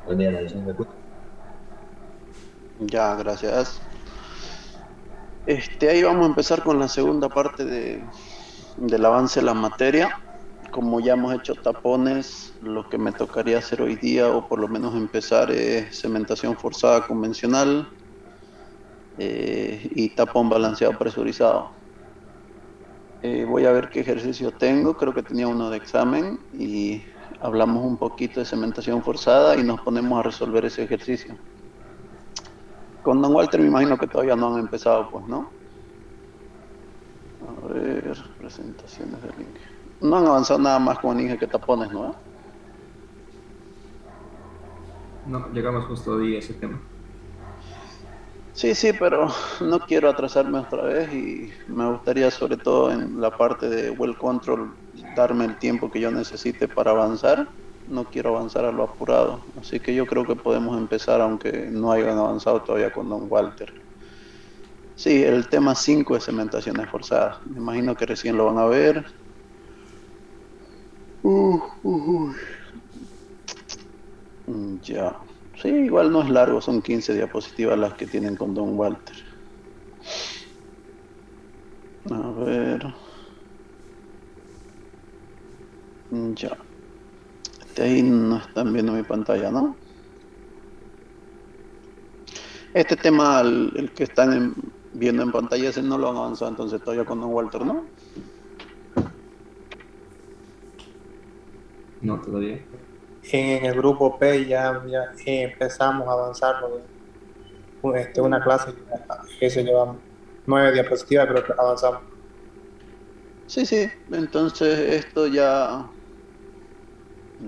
Buen día, Nelson. ¿Me escucha? Ya, gracias. Ahí vamos a empezar con la segunda parte del avance de la materia. Como ya hemos hecho tapones, lo que me tocaría hacer hoy día, o por lo menos empezar, es cementación forzada convencional y tapón balanceado presurizado. Voy a ver qué ejercicio tengo, creo que tenía uno de examen y hablamos un poquito de cementación forzada y nos ponemos a resolver ese ejercicio. Con Don Walter me imagino que todavía no han empezado, pues, ¿no? A ver, presentaciones del Inge. No han avanzado nada más con el Inge que tapones, ¿no? No, llegamos justo hoy a ese tema. Sí, sí, pero no quiero atrasarme otra vez y me gustaría, sobre todo en la parte de well control, darme el tiempo que yo necesite para avanzar. No quiero avanzar a lo apurado, así que yo creo que podemos empezar aunque no hayan avanzado todavía con Don Walter. Sí, el tema 5 es cementaciones forzadas. Me imagino que recién lo van a ver. Uh, uh, ya. Sí, igual no es largo, son 15 diapositivas las que tienen con Don Walter. A ver. Ya. Ahí no están viendo mi pantalla, ¿no? Este tema, el que están viendo en pantalla, ese no lo han avanzado entonces todavía con Don Walter, ¿no? No, todavía. En el grupo P ya empezamos a avanzarlo. Una clase que se lleva 9 diapositivas, creo que avanzamos. Sí, sí. Entonces esto ya...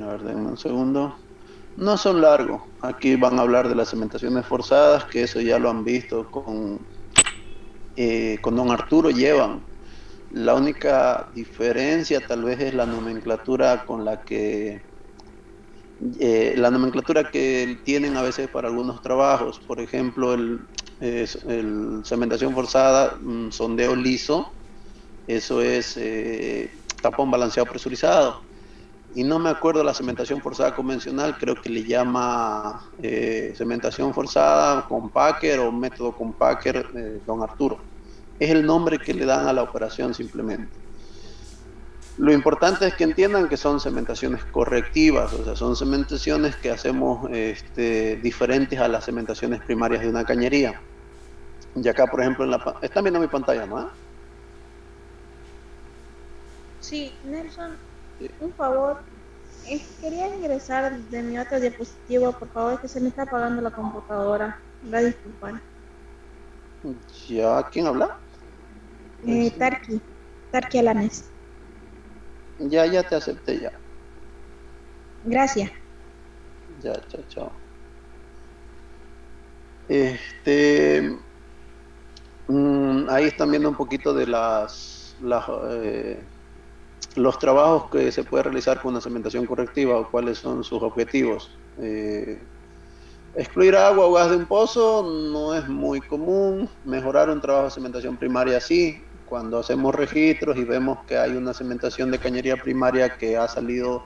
A ver, denme un segundo. No son largos. Aquí van a hablar de las cementaciones forzadas, que eso ya lo han visto con Don Arturo, llevan. La única diferencia tal vez es la nomenclatura con la nomenclatura que tienen a veces para algunos trabajos. Por ejemplo, el cementación forzada, sondeo liso, eso es tapón balanceado presurizado. Y no me acuerdo la cementación forzada convencional, creo que le llama cementación forzada con Packer o método con Packer, Don Arturo. Es el nombre que le dan a la operación simplemente. Lo importante es que entiendan que son cementaciones correctivas, o sea, son cementaciones que hacemos diferentes a las cementaciones primarias de una cañería. Y acá, por ejemplo, están viendo mi pantalla, ¿no? Sí, Nelson, Sí. un favor. Quería ingresar de mi otra diapositiva, por favor, que se me está apagando la computadora. Va a disculpar. ¿Ya? ¿Quién habla? Tarki, Tarki Alanes. Ya te acepté ya. Gracias. Ya, chao, chao. Este, ahí están viendo un poquito de los trabajos que se puede realizar con una cementación correctiva o cuáles son sus objetivos. Excluir agua o gas de un pozo no es muy común. Mejorar un trabajo de cementación primaria sí. Cuando hacemos registros y vemos que hay una cementación de cañería primaria que ha salido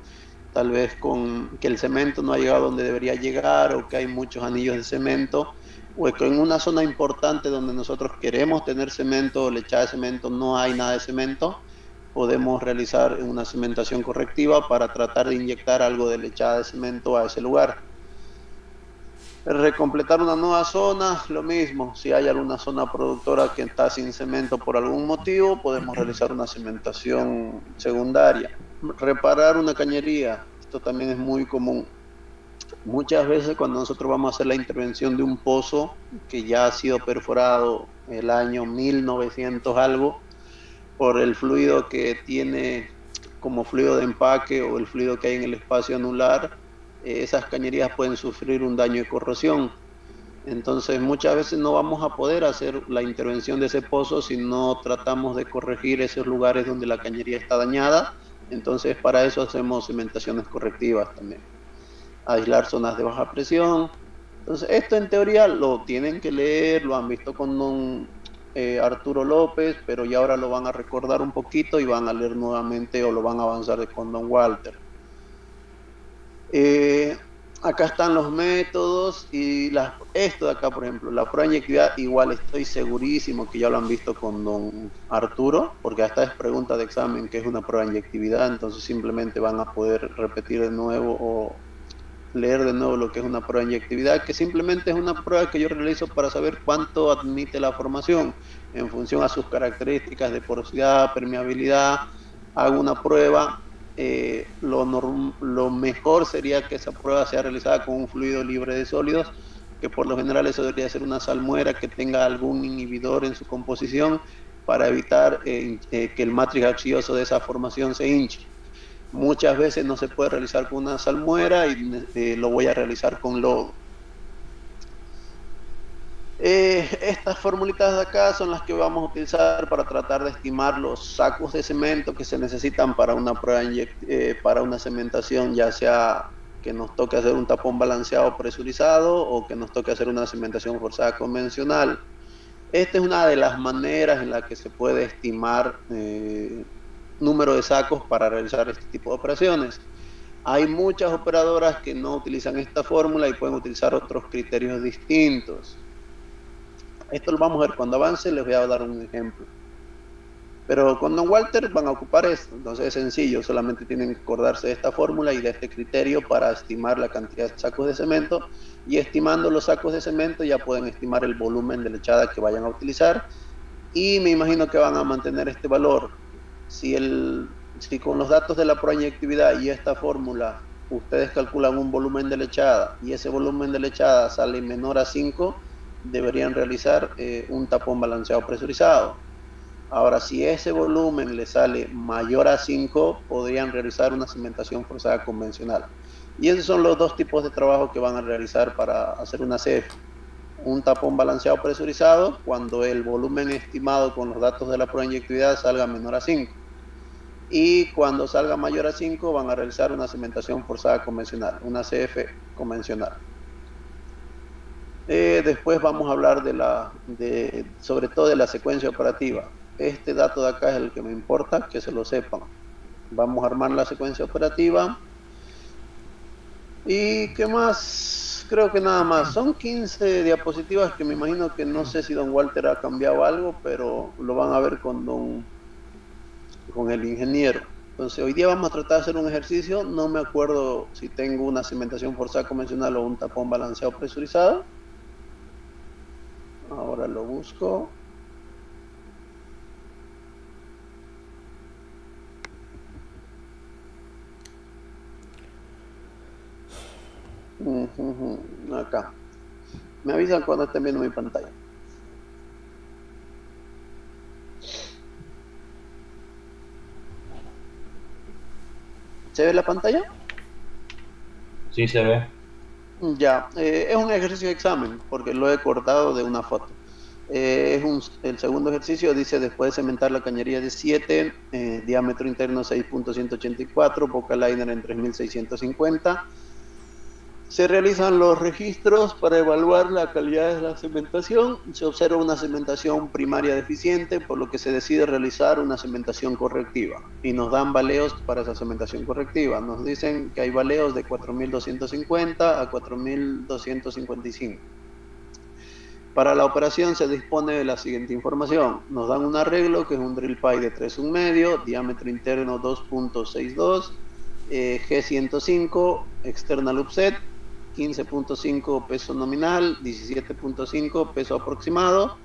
tal vez con que el cemento no ha llegado donde debería llegar o que hay muchos anillos de cemento o que en una zona importante donde nosotros queremos tener cemento o lechada de cemento no hay nada de cemento, podemos realizar una cementación correctiva para tratar de inyectar algo de lechada de cemento a ese lugar. Recompletar una nueva zona, lo mismo. Si hay alguna zona productora que está sin cemento por algún motivo, podemos realizar una cementación secundaria. Reparar una cañería, esto también es muy común. Muchas veces cuando nosotros vamos a hacer la intervención de un pozo que ya ha sido perforado el año 1900 algo, por el fluido que tiene como fluido de empaque o el fluido que hay en el espacio anular, esas cañerías pueden sufrir un daño de corrosión. Entonces muchas veces no vamos a poder hacer la intervención de ese pozo si no tratamos de corregir esos lugares donde la cañería está dañada. Entonces para eso hacemos cimentaciones correctivas también. Aislar zonas de baja presión. Entonces esto en teoría lo tienen que leer, lo han visto con Arturo López, pero ya ahora lo van a recordar un poquito y van a leer nuevamente o lo van a avanzar con Don Walter. Acá están los métodos y esto de acá, por ejemplo, la prueba de inyectividad, igual estoy segurísimo que ya lo han visto con don Arturo, porque hasta es pregunta de examen que es una prueba de inyectividad, entonces simplemente van a poder repetir de nuevo o leer de nuevo lo que es una prueba de inyectividad, que simplemente es una prueba que yo realizo para saber cuánto admite la formación en función a sus características de porosidad, permeabilidad. Hago una prueba. Lo mejor sería que esa prueba sea realizada con un fluido libre de sólidos, que por lo general eso debería ser una salmuera que tenga algún inhibidor en su composición para evitar que el matrix gaseoso de esa formación se hinche. Muchas veces no se puede realizar con una salmuera y lo voy a realizar con lodo. Estas formulitas de acá son las que vamos a utilizar para tratar de estimar los sacos de cemento que se necesitan para una prueba para una cementación, ya sea que nos toque hacer un tapón balanceado presurizado o que nos toque hacer una cementación forzada convencional. Esta es una de las maneras en la que se puede estimar número de sacos para realizar este tipo de operaciones. Hay muchas operadoras que no utilizan esta fórmula y pueden utilizar otros criterios distintos. Esto lo vamos a ver cuando avance, les voy a dar un ejemplo. Pero con don Walter van a ocupar esto, entonces es sencillo, solamente tienen que acordarse de esta fórmula y de este criterio para estimar la cantidad de sacos de cemento, y estimando los sacos de cemento ya pueden estimar el volumen de lechada que vayan a utilizar, y me imagino que van a mantener este valor. Si con los datos de la prueba de inyectividad y esta fórmula ustedes calculan un volumen de lechada y ese volumen de lechada sale menor a 5, deberían realizar un tapón balanceado presurizado. Ahora, si ese volumen le sale mayor a 5, podrían realizar una cementación forzada convencional. Y esos son los dos tipos de trabajo que van a realizar para hacer una CF. Un tapón balanceado presurizado cuando el volumen estimado con los datos de la prueba de inyectividad salga menor a 5. Y cuando salga mayor a 5 van a realizar una cementación forzada convencional, una CF convencional. Después vamos a hablar sobre todo de la secuencia operativa. Este dato de acá es el que me importa, que se lo sepan. Vamos a armar la secuencia operativa. ¿Y qué más? Creo que nada más. Son 15 diapositivas que me imagino que no sé si don Walter ha cambiado algo, pero lo van a ver con el ingeniero. Entonces hoy día vamos a tratar de hacer un ejercicio. No me acuerdo si tengo una cementación forzada convencional o un tapón balanceado presurizado. Ahora lo busco. Acá. Me avisan cuando estén viendo mi pantalla. ¿Se ve la pantalla? Sí, se ve. Ya, es un ejercicio de examen porque lo he cortado de una foto. El segundo ejercicio dice: después de cementar la cañería de 7, diámetro interno 6.184, boca liner en 3.650, se realizan los registros para evaluar la calidad de la cementación. Se observa una cementación primaria deficiente, por lo que se decide realizar una cementación correctiva. Y nos dan valeos para esa cementación correctiva. Nos dicen que hay valeos de 4.250 a 4.255. Para la operación se dispone de la siguiente información. Nos dan un arreglo que es un drill pipe de 3,1 diámetro interno 2.62, G105, external offset, 15.5 peso nominal, 17.5 peso aproximado,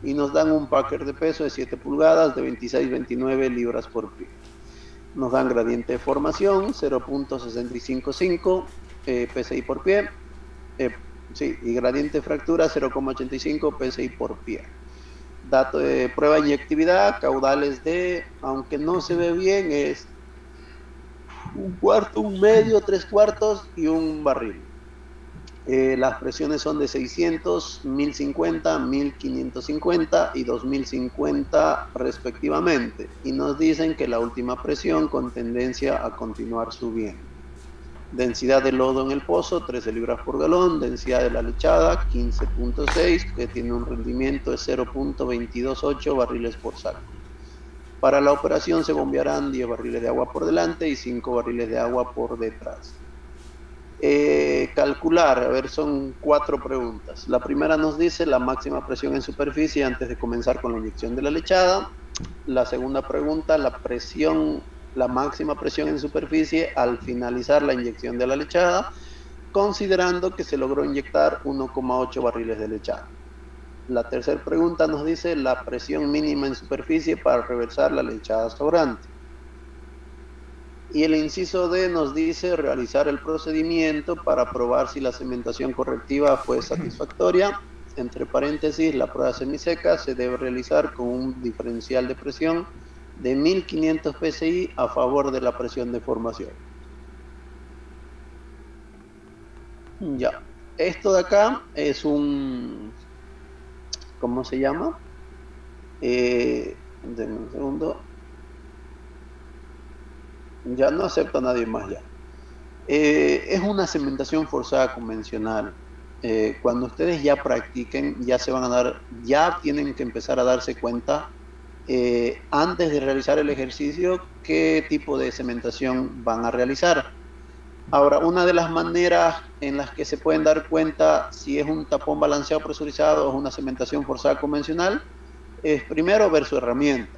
y nos dan un packer de peso de 7 pulgadas de 26-29 libras por pie. Nos dan gradiente de formación 0.655 PSI por pie, y gradiente de fractura 0.85 PSI por pie. Dato de prueba de inyectividad, caudales de, aunque no se ve bien, es 1/4, 1/2, 3/4 y un barril. Las presiones son de 600, 1050, 1550 y 2050 respectivamente, y nos dicen que la última presión con tendencia a continuar subiendo. Densidad de lodo en el pozo, 13 libras por galón. Densidad de la lechada, 15.6, que tiene un rendimiento de 0.228 barriles por saco. Para la operación se bombearán 10 barriles de agua por delante y 5 barriles de agua por detrás. Calcular, a ver, son 4 preguntas. La primera nos dice la máxima presión en superficie antes de comenzar con la inyección de la lechada. La segunda pregunta, la máxima presión en superficie al finalizar la inyección de la lechada, considerando que se logró inyectar 1,8 barriles de lechada. La tercera pregunta nos dice la presión mínima en superficie para reversar la lechada sobrante. Y el inciso D nos dice realizar el procedimiento para probar si la cementación correctiva fue satisfactoria. Entre paréntesis, la prueba semiseca se debe realizar con un diferencial de presión de 1500 psi a favor de la presión de formación. Ya, esto de acá es un... ¿Cómo se llama? Denme un segundo. Ya no acepta a nadie más ya. Es una cementación forzada convencional. Cuando ustedes ya practiquen, ya tienen que empezar a darse cuenta antes de realizar el ejercicio qué tipo de cementación van a realizar. Ahora, una de las maneras en las que se pueden dar cuenta si es un tapón balanceado presurizado o es una cementación forzada convencional es primero ver su herramienta.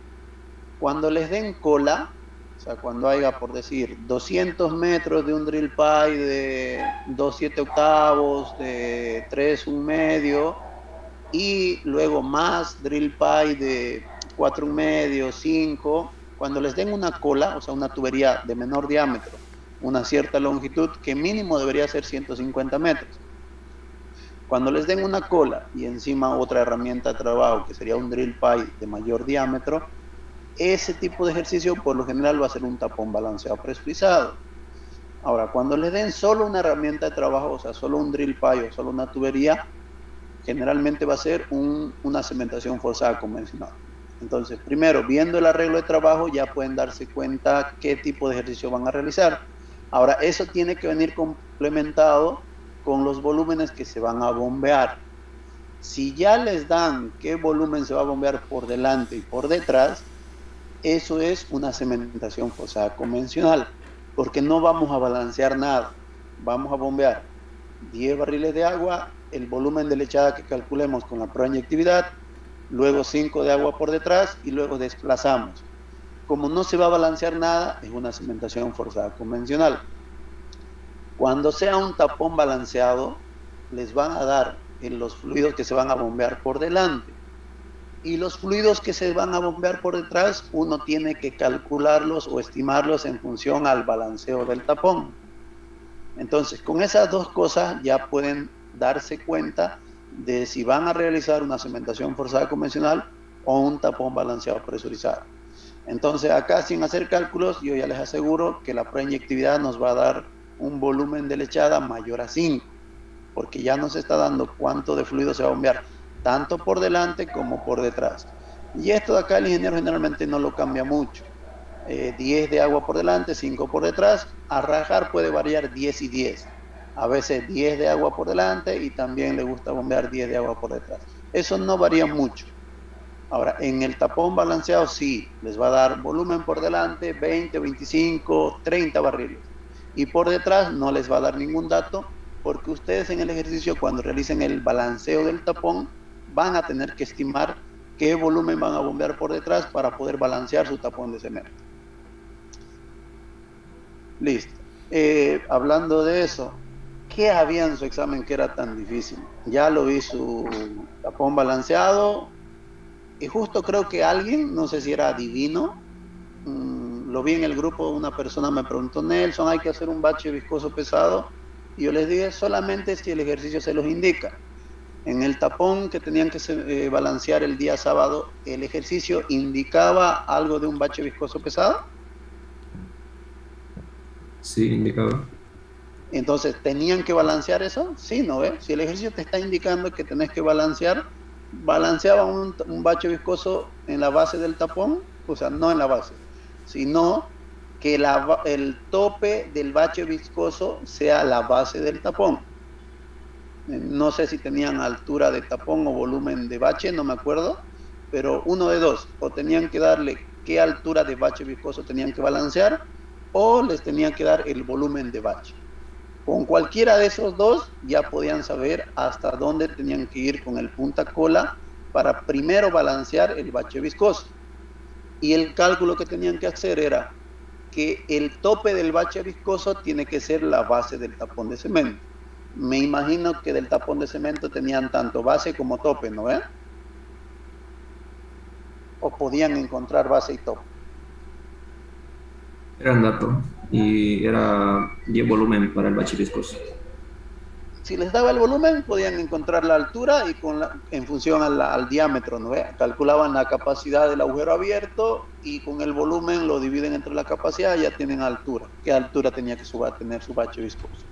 Cuando les den cola, o sea, cuando haya, por decir, 200 metros de un drill pipe de 2,7 octavos, de 3, 1/2, y luego más drill pipe de 4, 1/2, 5, cuando les den una cola, o sea, una tubería de menor diámetro, una cierta longitud, que mínimo debería ser 150 metros. Cuando les den una cola y encima otra herramienta de trabajo, que sería un drill pipe de mayor diámetro, ese tipo de ejercicio por lo general va a ser un tapón balanceado presurizado. Ahora, cuando les den solo una herramienta de trabajo, o sea, solo un drill pipe o solo una tubería, generalmente va a ser una cementación forzada convencional. Entonces, primero, viendo el arreglo de trabajo, ya pueden darse cuenta qué tipo de ejercicio van a realizar. Ahora, eso tiene que venir complementado con los volúmenes que se van a bombear. Si ya les dan qué volumen se va a bombear por delante y por detrás, eso es una cementación forzada convencional, porque no vamos a balancear nada. Vamos a bombear 10 barriles de agua, el volumen de lechada que calculemos con la prueba de inyectividad, luego 5 de agua por detrás y luego desplazamos. Como no se va a balancear nada, es una cementación forzada convencional. Cuando sea un tapón balanceado, les van a dar en los fluidos que se van a bombear por delante. Y los fluidos que se van a bombear por detrás, uno tiene que calcularlos o estimarlos en función al balanceo del tapón. Entonces, con esas dos cosas ya pueden darse cuenta de si van a realizar una cementación forzada convencional o un tapón balanceado presurizado. Entonces, acá sin hacer cálculos, yo ya les aseguro que la prueba de inyectividad nos va a dar un volumen de lechada mayor a 5, porque ya nos está dando cuánto de fluido se va a bombear, tanto por delante como por detrás. Y esto de acá el ingeniero generalmente no lo cambia mucho. 10 de agua por delante, 5 por detrás. A rajar puede variar 10 y 10. A veces 10 de agua por delante y también le gusta bombear 10 de agua por detrás. Eso no varía mucho. Ahora, en el tapón balanceado sí, les va a dar volumen por delante, 20, 25, 30 barriles. Y por detrás no les va a dar ningún dato, porque ustedes en el ejercicio, cuando realicen el balanceo del tapón, van a tener que estimar qué volumen van a bombear por detrás para poder balancear su tapón de cemento. Listo. Hablando de eso, ¿qué había en su examen que era tan difícil? Ya lo vi su tapón balanceado y justo creo que alguien, no sé si era adivino, lo vi en el grupo, una persona me preguntó, Nelson, ¿hay que hacer un bache viscoso pesado? Y yo les dije, solamente si el ejercicio se los indica. En el tapón que tenían que balancear el día sábado, ¿el ejercicio indicaba algo de un bache viscoso pesado? Sí, indicaba. Entonces, ¿tenían que balancear eso? Sí, ¿no ves? Si el ejercicio te está indicando que tenés que balancear, balanceaba un bache viscoso en la base del tapón, o sea, no en la base, sino que el tope del bache viscoso sea la base del tapón. No sé si tenían altura de tapón o volumen de bache, no me acuerdo, pero uno de dos, o tenían que darle qué altura de bache viscoso tenían que balancear, o les tenían que dar el volumen de bache. Con cualquiera de esos dos ya podían saber hasta dónde tenían que ir con el punta cola para primero balancear el bache viscoso. Y el cálculo que tenían que hacer era que el tope del bache viscoso tiene que ser la base del tapón de cemento. Me imagino que del tapón de cemento tenían tanto base como tope, ¿no ven? O podían encontrar base y tope. Era un dato y era 10 volumen para el bache viscoso. Si les daba el volumen, podían encontrar la altura y en función al diámetro, ¿no ve? Calculaban la capacidad del agujero abierto y con el volumen lo dividen entre la capacidad y ya tienen altura. ¿Qué altura tenía que tener su bache viscoso?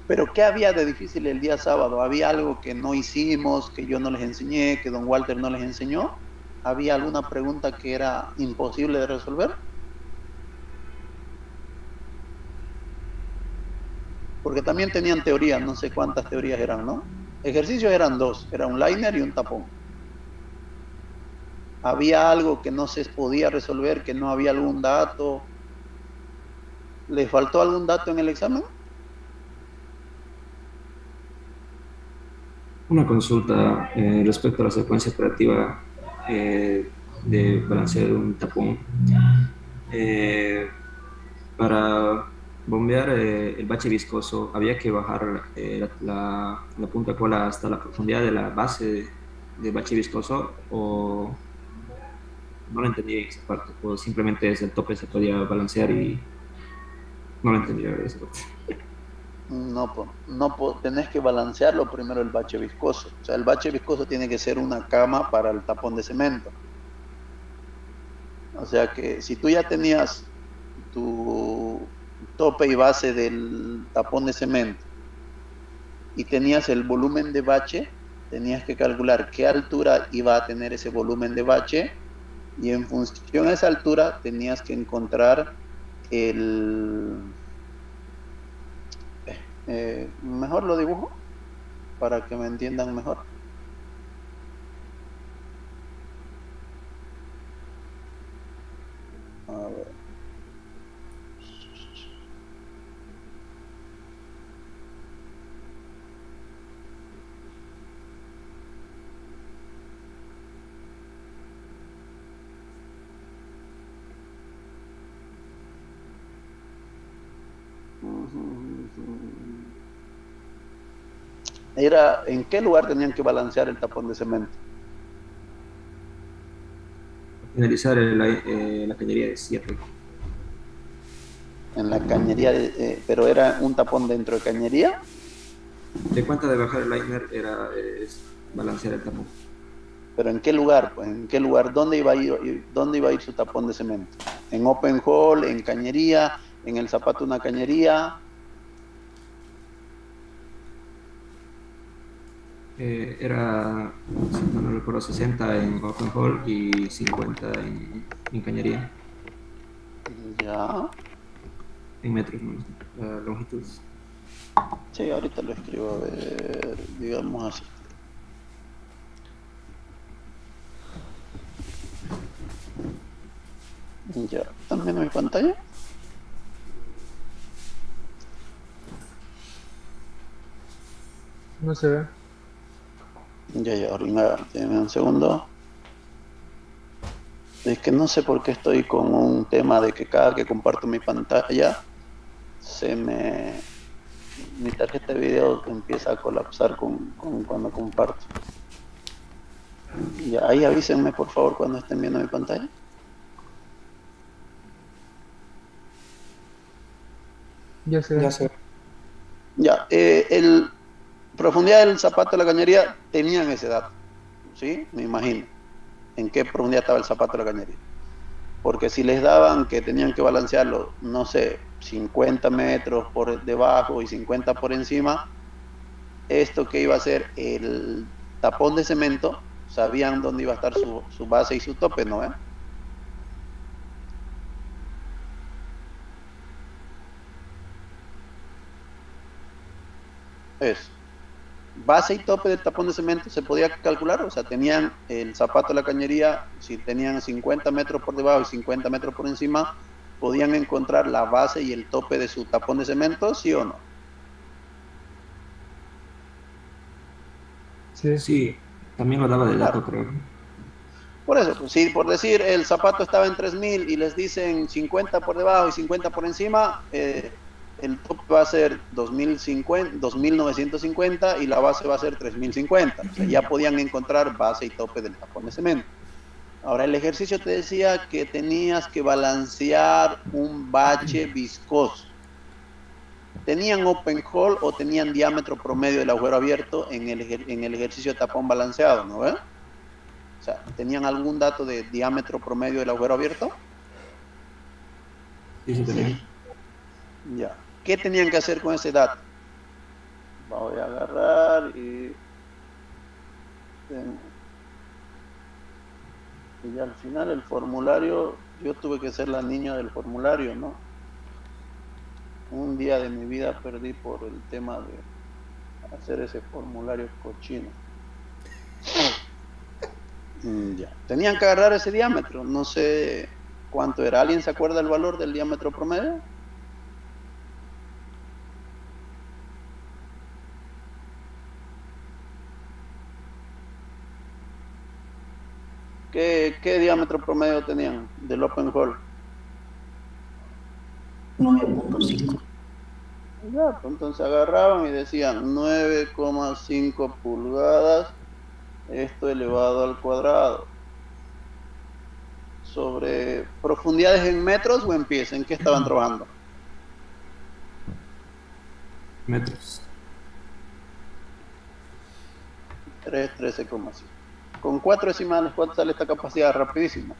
Pero ¿qué había de difícil el día sábado? ¿Había algo que no hicimos, que yo no les enseñé, que don Walter no les enseñó? ¿Había alguna pregunta que era imposible de resolver? Porque también tenían teorías, no sé cuántas teorías eran, ¿no? Ejercicios eran dos, era un liner y un tapón. ¿Había algo que no se podía resolver, que no había algún dato? ¿Les faltó algún dato en el examen? Una consulta respecto a la secuencia operativa de balancear un tapón. Para bombear el bache viscoso, ¿había que bajar la punta cola hasta la profundidad de la base del bache viscoso? ¿O no lo entendí esa parte? ¿O simplemente ese tope se podía balancear y no lo entendí esa parte? No, tenés que balancearlo primero el bache viscoso. O sea, el bache viscoso tiene que ser una cama para el tapón de cemento. O sea que si tú ya tenías tu tope y base del tapón de cemento y tenías el volumen de bache, tenías que calcular qué altura iba a tener ese volumen de bache y en función a esa altura tenías que encontrar mejor lo dibujo para que me entiendan mejor. A ver. Era en qué lugar tenían que balancear el tapón de cemento. Finalizar la cañería de 7. En la cañería, pero era un tapón dentro de cañería. De cuenta de bajar el liner era balancear el tapón. Pero ¿en qué lugar? Pues, ¿en qué lugar? ¿Dónde iba a ir su tapón de cemento? ¿En open hole, en cañería, en el zapato de una cañería? Era, si no recuerdo, 60 en open hole y 50 en cañería. Ya. En metros, ¿no? La longitud. Sí, ahorita lo escribo, a ver, digamos así. Ya, ¿están viendo mi pantalla? No se ve. Ya, ahorita, déjenme un segundo. Es que no sé por qué estoy con un tema de que cada que comparto mi pantalla, mi tarjeta de video empieza a colapsar cuando comparto. Ya, ahí avísenme por favor cuando estén viendo mi pantalla. Ya se ve. Ya sé. Ya, profundidad del zapato de la cañería tenían ese dato, ¿sí? Me imagino. ¿En qué profundidad estaba el zapato de la cañería? Porque si les daban que tenían que balancearlo, no sé, 50 metros por debajo y 50 por encima, esto que iba a ser el tapón de cemento, sabían dónde iba a estar su base y su tope, ¿no? Eso. Base y tope del tapón de cemento se podía calcular, o sea, tenían el zapato de la cañería, si tenían 50 metros por debajo y 50 metros por encima, podían encontrar la base y el tope de su tapón de cemento, ¿sí o no? Sí. Sí, también lo daba de dato, creo. Por eso, pues, si por decir el zapato estaba en 3000 y les dicen 50 por debajo y 50 por encima, el tope va a ser 2050, 2950 y la base va a ser 3050. O sea, ya podían encontrar base y tope del tapón de cemento. Ahora, el ejercicio te decía que tenías que balancear un bache viscoso. ¿Tenían open hole o tenían diámetro promedio del agujero abierto en el ejercicio de tapón balanceado, ¿no ve? O sea, ¿tenían algún dato de diámetro promedio del agujero abierto? Sí, sí, también. Ya. ¿Qué tenían que hacer con ese dato? Voy a agarrar y al final el formulario, yo tuve que ser la niña del formulario, ¿no? Un día de mi vida perdí por el tema de hacer ese formulario cochino. Ya. Tenían que agarrar ese diámetro, no sé cuánto era. ¿Alguien se acuerda el valor del diámetro promedio? ¿Qué diámetro promedio tenían del open hole? 9.5. Ya, pues entonces agarraban y decían 9,5 pulgadas, esto elevado al cuadrado. Sobre profundidades en metros o en pies, ¿en qué estaban trabajando? Metros. 13,5. Con 4 decimales, ¿cuánto sale esta capacidad? Rapidísimo.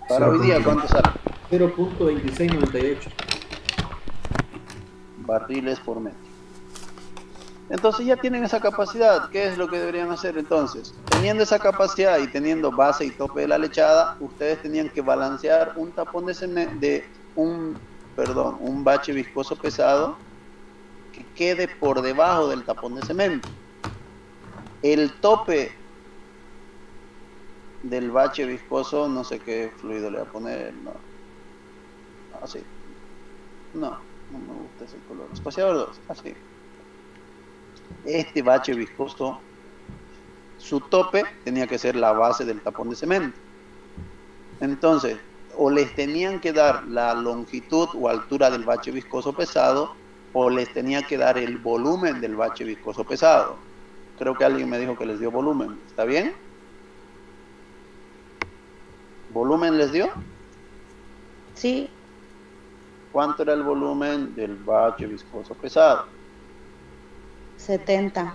Para hoy día, ¿cuánto sale? 0.2698 barriles por metro. Entonces ya tienen esa capacidad. ¿Qué es lo que deberían hacer entonces? Teniendo esa capacidad y teniendo base y tope de la lechada, ustedes tenían que balancear un tapón de cemento, un bache viscoso pesado que quede por debajo del tapón de cemento. El tope del bache viscoso, no sé qué fluido le voy a poner, no. Así. No me gusta ese color. Espaciador 2, así. Este bache viscoso, su tope tenía que ser la base del tapón de cemento. Entonces, o les tenían que dar la longitud o altura del bache viscoso pesado, o les tenía que dar el volumen del bache viscoso pesado. Creo que alguien me dijo que les dio volumen. ¿Está bien? ¿Volumen les dio? Sí, ¿Cuánto era el volumen del bache viscoso pesado? 70.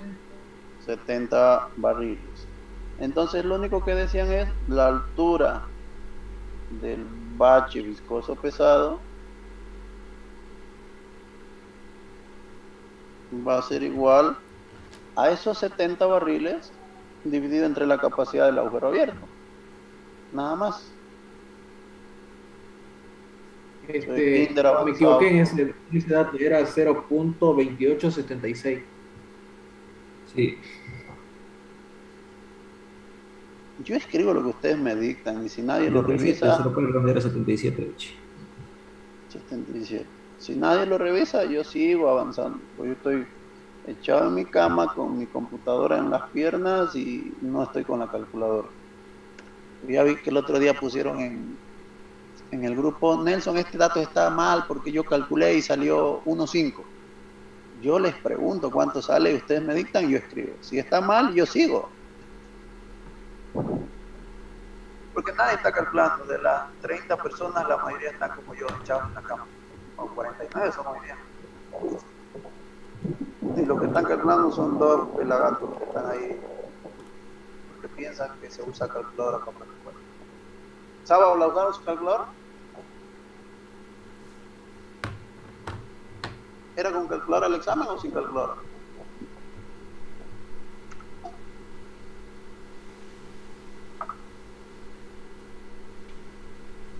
70 barriles. Entonces lo único que decían es la altura del bache viscoso pesado va a ser igual a esos 70 barriles dividido entre la capacidad del agujero abierto. Nada más. me equivoqué en ese dato, era 0.2876. Sí. Yo escribo lo que ustedes me dictan y si nadie lo 77, revisa... se lo puede redondear a 77, de hecho. 77. Si nadie lo revisa, yo sigo avanzando. Pues yo estoy echado en mi cama con mi computadora en las piernas y no estoy con la calculadora. Ya vi que el otro día pusieron en el grupo, Nelson, este dato está mal porque yo calculé y salió 1.5. Yo les pregunto cuánto sale y ustedes me dictan y yo escribo. Si está mal, yo sigo. Porque nadie está calculando. De las 30 personas, la mayoría están como yo, echados en la cama. O 49 son hoy día. Y lo que están calculando son dos pelagatos que están ahí. Porque piensan que se usa calculadora para calcular. ¿Sábado la usaron su calculadora? ¿Era con calculadora el examen o sin calculadora?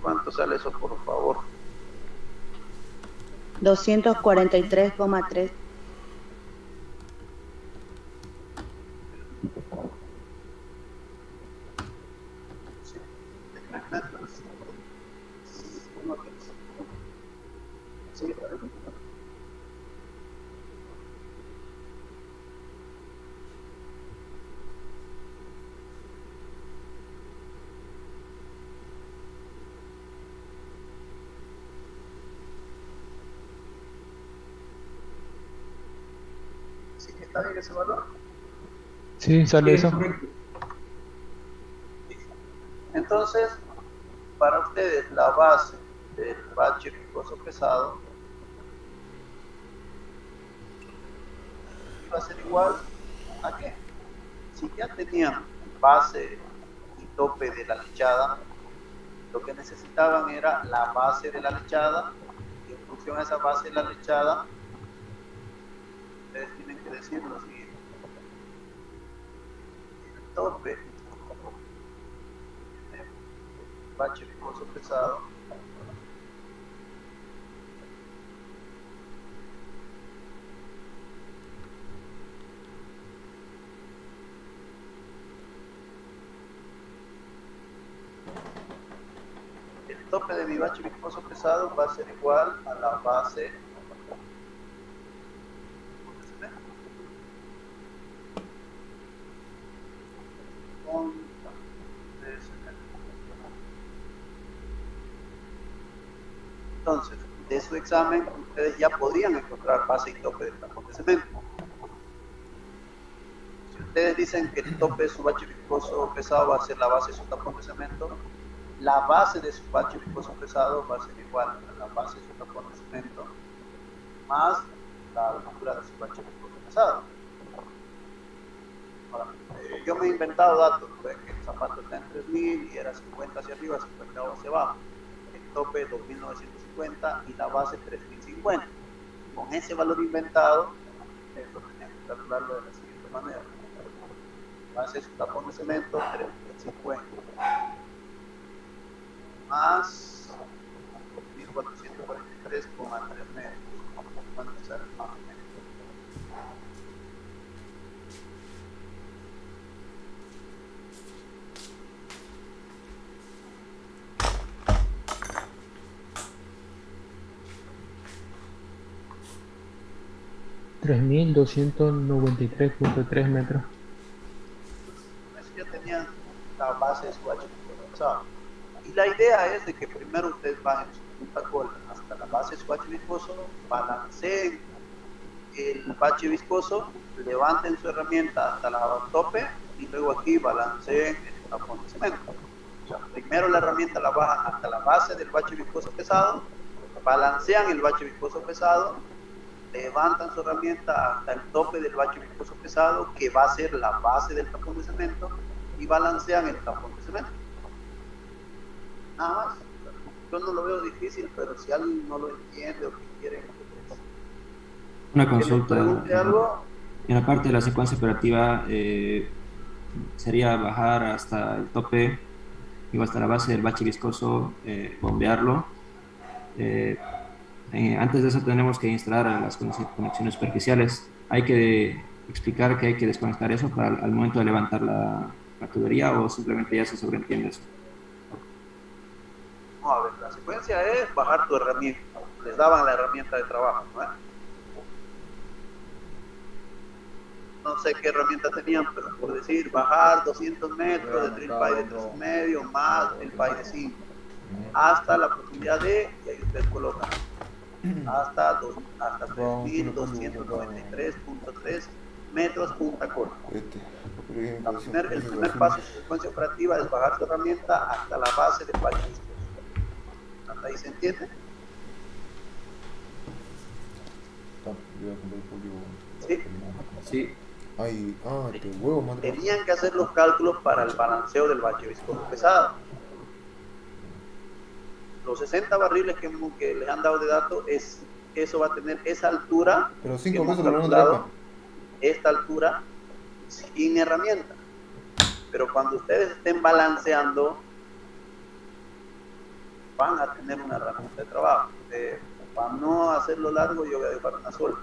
¿Cuánto sale eso, por favor? 243,3. ¿Sí está bien ese valor? Sí, sale eso. Entonces, para ustedes, la base del bache viscoso pesado va a ser igual a qué? Si ya tenían base y tope de la lechada, lo que necesitaban era la base de la lechada, y en función a esa base de la lechada, ustedes tienen que decir lo siguiente: el tope del bache viscoso pesado tope de mi bache viscoso pesado va a ser igual a la base con entonces, de su examen ustedes ya podrían encontrar base y tope del tapón de cemento. Si ustedes dicen que el tope de su bache viscoso pesado va a ser la base de su tapón de cemento, la base de su bache viscoso pesado va a ser igual a la base de su tapón de cemento más la altura de su bache viscoso pesado. Ahora, yo me he inventado datos, pues, que el zapato está en 3000 y era 50 hacia arriba, 50 hacia abajo. El tope 2950 y la base 3050. Con ese valor inventado, eso tenía que calcularlo de la siguiente manera: base de su tapón de cemento 3050 más 1443,3 metros. ¿Cuánto sale más o menos? $3.293.3 metros. Eso ya tenían la base de su bache viscoso. Y la idea es de que primero ustedes van en su punta cola hasta la base de su bache viscoso, balanceen el bache viscoso, levanten su herramienta hasta la tope y luego aquí balanceen el tapón de cemento. O sea, primero la herramienta la bajan hasta la base del bache viscoso pesado, balancean el bache viscoso pesado, levantan su herramienta hasta el tope del bache viscoso pesado, que va a ser la base del tapón de cemento, y balancean el tapón de cemento. Nada más. Yo no lo veo difícil, pero si alguien no lo entiende o que quiere una consulta. Algo. En la parte de la secuencia operativa sería bajar hasta el tope, digo, hasta la base del bache viscoso, bombearlo. Antes de eso tenemos que instalar las conexiones superficiales. Hay que explicar que hay que desconectar eso para al momento de levantar la tubería, o simplemente ya se sobreentiende eso. No, a ver, la secuencia es bajar tu herramienta. Les daban la herramienta de trabajo, ¿no? No sé qué herramienta tenían, pero por decir, bajar 200 metros de drill pipe de 3,5 más el pipe de 5 hasta la profundidad de, y ahí ustedes colocan hasta 3.293.3 metros punta cola. El primer paso de su secuencia operativa es bajar su herramienta hasta la base del bache viscoso. ¿Hasta ahí se entiende? Sí. Sí. Tenían que hacer los cálculos para el balanceo del bache viscoso pesado. Los 60 barriles que les han dado de datos es eso va a tener esa altura. Pero 5 hemos pesos por una calculado, trepa. esta altura sin herramienta. Pero cuando ustedes estén balanceando, van a tener una herramienta de trabajo. Para no hacerlo largo, yo voy a dejar una sola.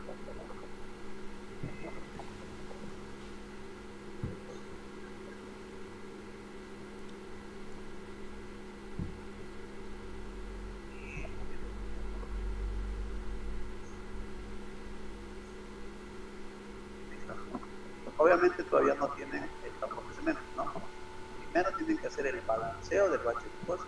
Obviamente todavía no tienen el tapón de cemento, ¿no? Primero tienen que hacer el balanceo del bache viscoso.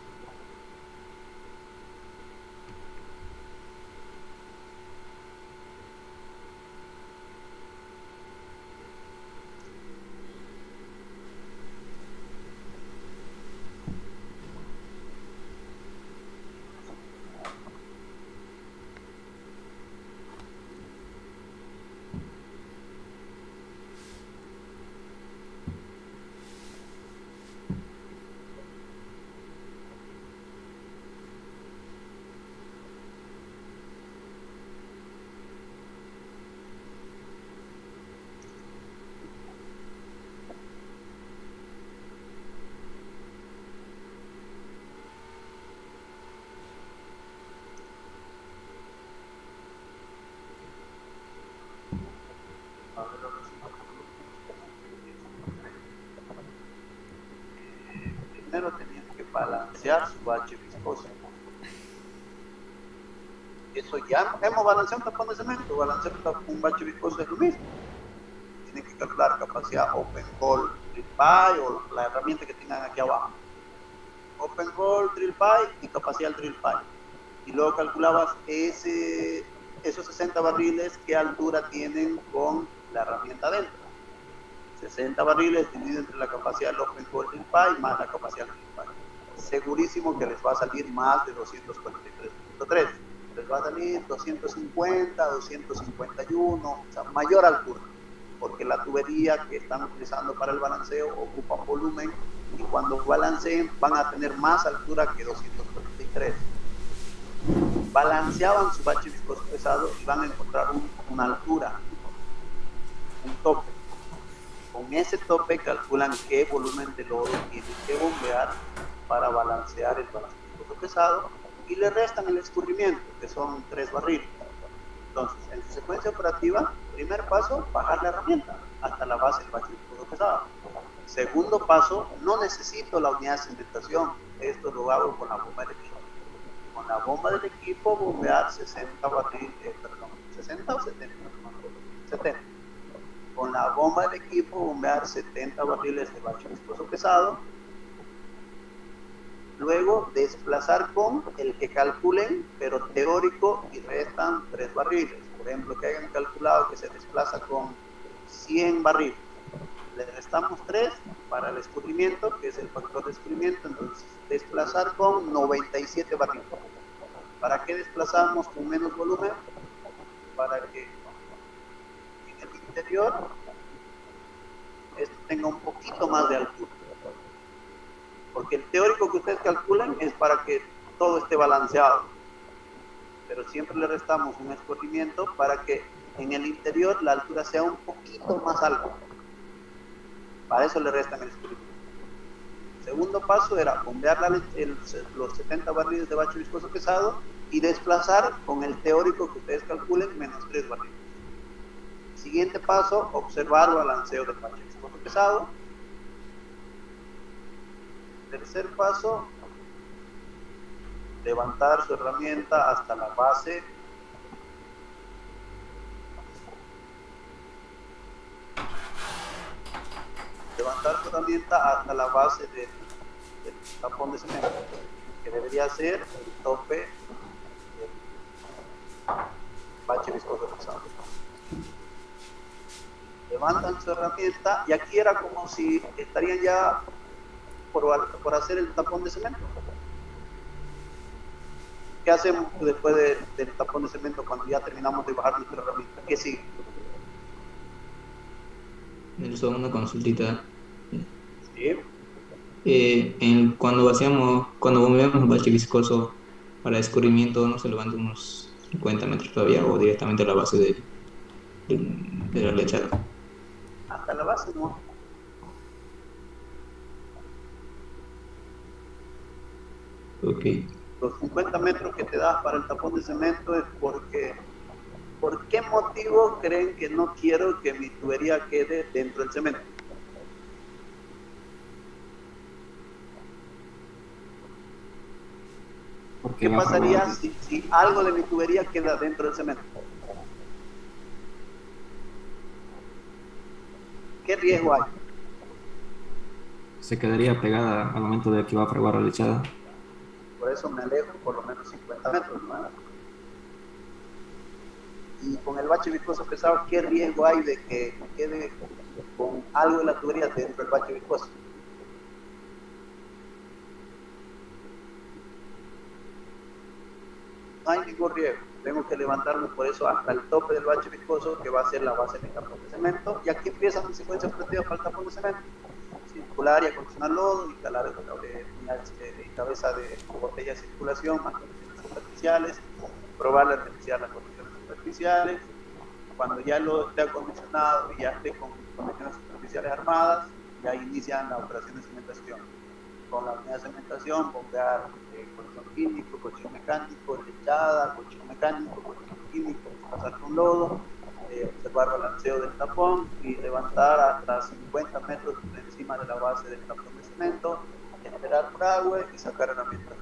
Primero tenían que balancear su bache viscoso. Eso ya hemos balanceado un tapón de cemento, balancear un bache viscoso es lo mismo. Tienen que calcular capacidad open hole, drill pipe o la herramienta que tengan aquí abajo. Open hole, drill pipe y capacidad del drill pipe. Y luego calculabas esos 60 barriles, qué altura tienen con la herramienta dentro. 60 barriles dividido entre la capacidad del open hole drill pipe más la capacidad del drill pipe. Segurísimo que les va a salir más de 243.3. Les va a salir 250, 251, o sea, mayor altura, porque la tubería que están utilizando para el balanceo ocupa volumen y cuando balanceen van a tener más altura que 243. Balanceaban su bache viscoso pesado y van a encontrar una altura, un tope. Con ese tope calculan qué volumen de lodo tienen que bombear para balancear el bache viscoso pesado y le restan el escurrimiento, que son 3 barriles. Entonces, en su secuencia operativa, primer paso, bajar la herramienta hasta la base del bache viscoso pesado. Segundo paso, no necesito la unidad de cimentación, esto lo hago con la bomba del equipo. Con la bomba del equipo bombear 60 barriles, 60 o 70, 70. Con la bomba del equipo bombear 70 barriles de bache viscoso pesado. Luego desplazar con el que calculen, pero teórico, y restan 3 barriles. Por ejemplo, que hayan calculado que se desplaza con 100 barriles. Le restamos 3 para el escurrimiento, que es el factor de escurrimiento, entonces desplazar con 97 barriles. ¿Para qué desplazamos con menos volumen? Para que en el interior esto tenga un poquito más de altura. Porque el teórico que ustedes calculan es para que todo esté balanceado. Pero siempre le restamos un escurrimiento para que en el interior la altura sea un poquito más alta. Para eso le restan el escurrimiento. El segundo paso era bombear los 70 barriles de bache viscoso pesado y desplazar con el teórico que ustedes calculen menos 3 barriles. Siguiente paso, observar balanceo del bache viscoso pesado. Tercer paso, levantar su herramienta hasta la base. Levantar su herramienta hasta la base del tapón de cemento, que debería ser el tope del bache viscoso pesado. Levantan su herramienta y aquí era como si estarían ya por hacer el tapón de cemento. ¿Qué hacemos después del tapón de cemento cuando ya terminamos de bajar nuestra herramienta? ¿Qué sigue? Solo una consultita. Sí. Cuando bombeamos el bache viscoso para escurrimiento, no se levanta unos 50 metros todavía o directamente a la base de la lechada. Hasta la base no. Ok. Los 50 metros que te das para el tapón de cemento es porque, ¿por qué motivo creen que no quiero que mi tubería quede dentro del cemento? ¿Qué pasaría si algo de mi tubería queda dentro del cemento? ¿Qué riesgo hay? Se quedaría pegada al momento de que va a fraguar la lechada. Por eso me alejo por lo menos 50 metros, ¿no? Y con el bache viscoso pesado, ¿qué riesgo hay de que quede con algo de la tubería dentro del bache viscoso? No hay ningún riesgo. Tengo que levantarme por eso hasta el tope del bache viscoso, que va a ser la base del tapón de cemento. Y aquí empieza mi secuencia operativa para el tapón de cemento. Circular y acondicionar lodo, instalar cabeza de botella de circulación, más condiciones superficiales, probar de reiniciar las condiciones superficiales. Cuando ya lo esté acondicionado y ya esté con condiciones superficiales armadas, ya inician la operación de cementación. Con la unidad de cementación, bombear colchón químico, colchón mecánico, lechada, colchón mecánico, colchón químico, pasar con lodo, observar el balanceo del tapón y levantar hasta 50 metros por encima de la base del tapón de cemento, esperar por agua y sacar herramientas.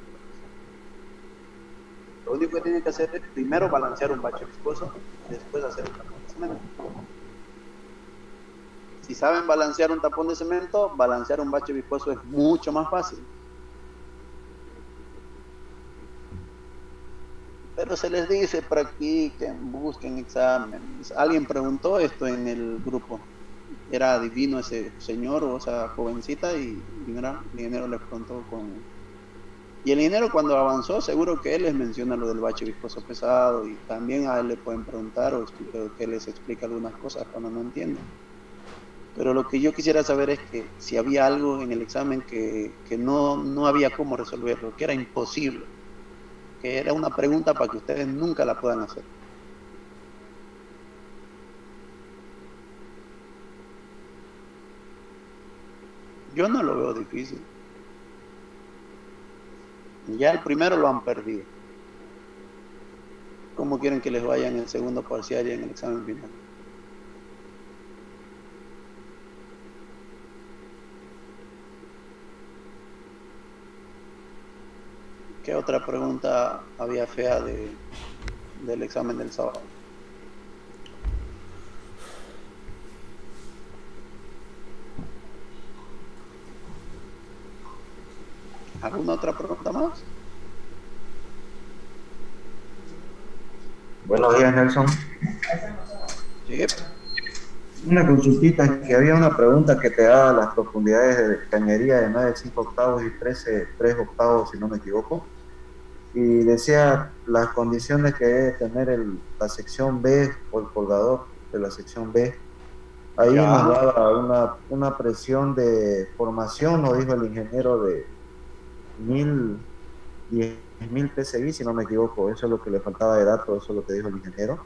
Lo único que tienen que hacer es primero balancear un bache viscoso y después hacer el tapón de cemento. Si saben balancear un tapón de cemento, balancear un bache viscoso es mucho más fácil. Pero se les dice, practiquen, busquen exámenes. Alguien preguntó esto en el grupo. Era adivino ese señor o esa jovencita y el ingeniero le preguntó Y el ingeniero cuando avanzó, seguro que él les menciona lo del bache viscoso pesado y también a él le pueden preguntar o que les explica algunas cosas cuando no entienden. Pero lo que yo quisiera saber es que si había algo en el examen que no había cómo resolverlo, que era imposible, que era una pregunta para que ustedes nunca la puedan hacer. Yo no lo veo difícil. Ya el primero lo han perdido. ¿Cómo quieren que les vaya en el segundo parcial y en el examen final? ¿Qué otra pregunta había fea del examen del sábado? ¿Alguna otra pregunta más? Buenos días, Nelson. Sí. Una consultita, que había una pregunta que te daba las profundidades de cañería de 9,5 octavos y 13,3 octavos, si no me equivoco. Y decía las condiciones que debe tener la sección B o el colgador de la sección B. Ahí nos daba una presión de formación, nos dijo el ingeniero, de 10.000 PSI, si no me equivoco. Eso es lo que le faltaba de datos, eso es lo que dijo el ingeniero.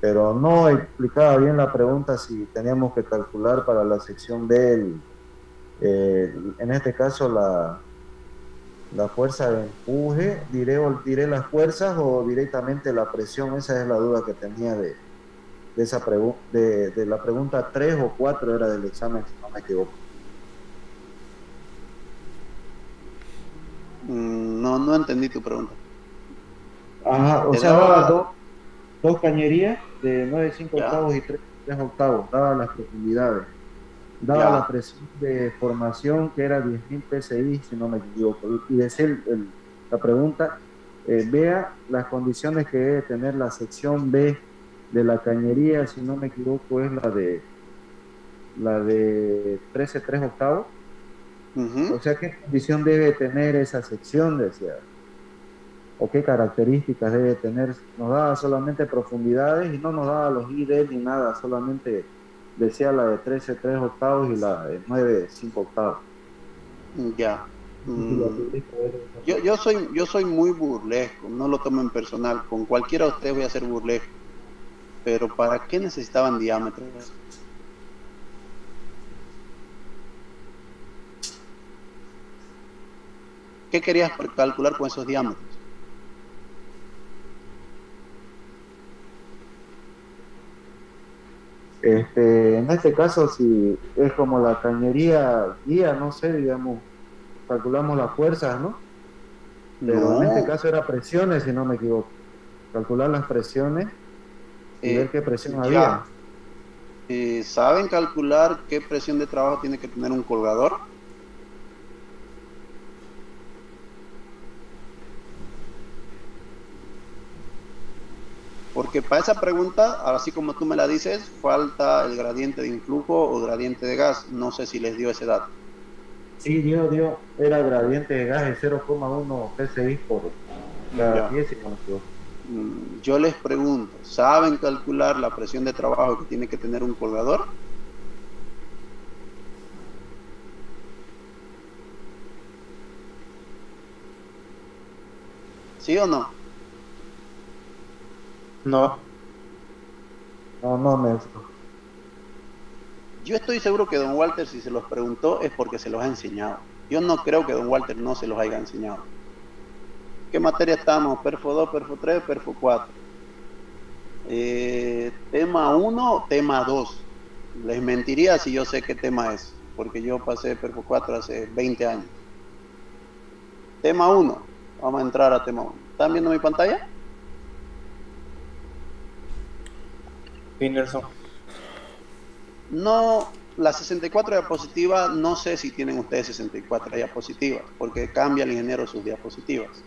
Pero no explicaba bien la pregunta si teníamos que calcular para la sección B, en este caso la fuerza de empuje, diré las fuerzas o directamente la presión. Esa es la duda que tenía de esa de la pregunta 3 o 4 era del examen, si no me equivoco. No entendí tu pregunta. Ajá, o sea, daba dos cañerías de 9,5 octavos y 3 octavos, daba las profundidades, daba la presión de formación que era 10.000 PSI, si no me equivoco, y decía la pregunta, vea las condiciones que debe tener la sección B de la cañería, si no me equivoco es la de 13,3 octavos. O sea, ¿qué condición debe tener esa sección, decía? ¿O qué características debe tener? Nos daba solamente profundidades y no nos daba los ID ni nada, solamente decía la de 13,3 octavos y la de 9,5 octavos. Ya. Yo soy muy burlesco, no lo tomen personal. Con cualquiera de ustedes voy a ser burlesco. Pero ¿para qué necesitaban diámetros? ¿Qué querías calcular con esos diámetros? En este caso, si es como la cañería guía, no sé, digamos, calculamos las fuerzas, ¿no? Pero No. en este caso era presiones, si no me equivoco. Calcular las presiones y ver qué presión había. ¿Saben calcular qué presión de trabajo tiene que tener un colgador? Porque para esa pregunta, así como tú me la dices, falta el gradiente de influjo o gradiente de gas. No sé si les dio ese dato. Sí, dio, era gradiente de gas de 0,1 psi por cada pie, si no me equivoco. Yo les pregunto, ¿saben calcular la presión de trabajo que tiene que tener un colgador? ¿Sí o no? No. No, Néstor. Yo estoy seguro que don Walter, si se los preguntó, es porque se los ha enseñado. Yo no creo que don Walter no se los haya enseñado. ¿Qué materia estamos? Perfo 2, Perfo 3, Perfo 4. Tema 1, tema 2. Les mentiría si yo sé qué tema es, porque yo pasé Perfo 4 hace 20 años. Tema 1. Vamos a entrar a tema 1. ¿Están viendo mi pantalla? Pinderson. No, la 64 diapositiva, no sé si tienen ustedes 64 diapositivas, porque cambia el ingeniero sus diapositivas.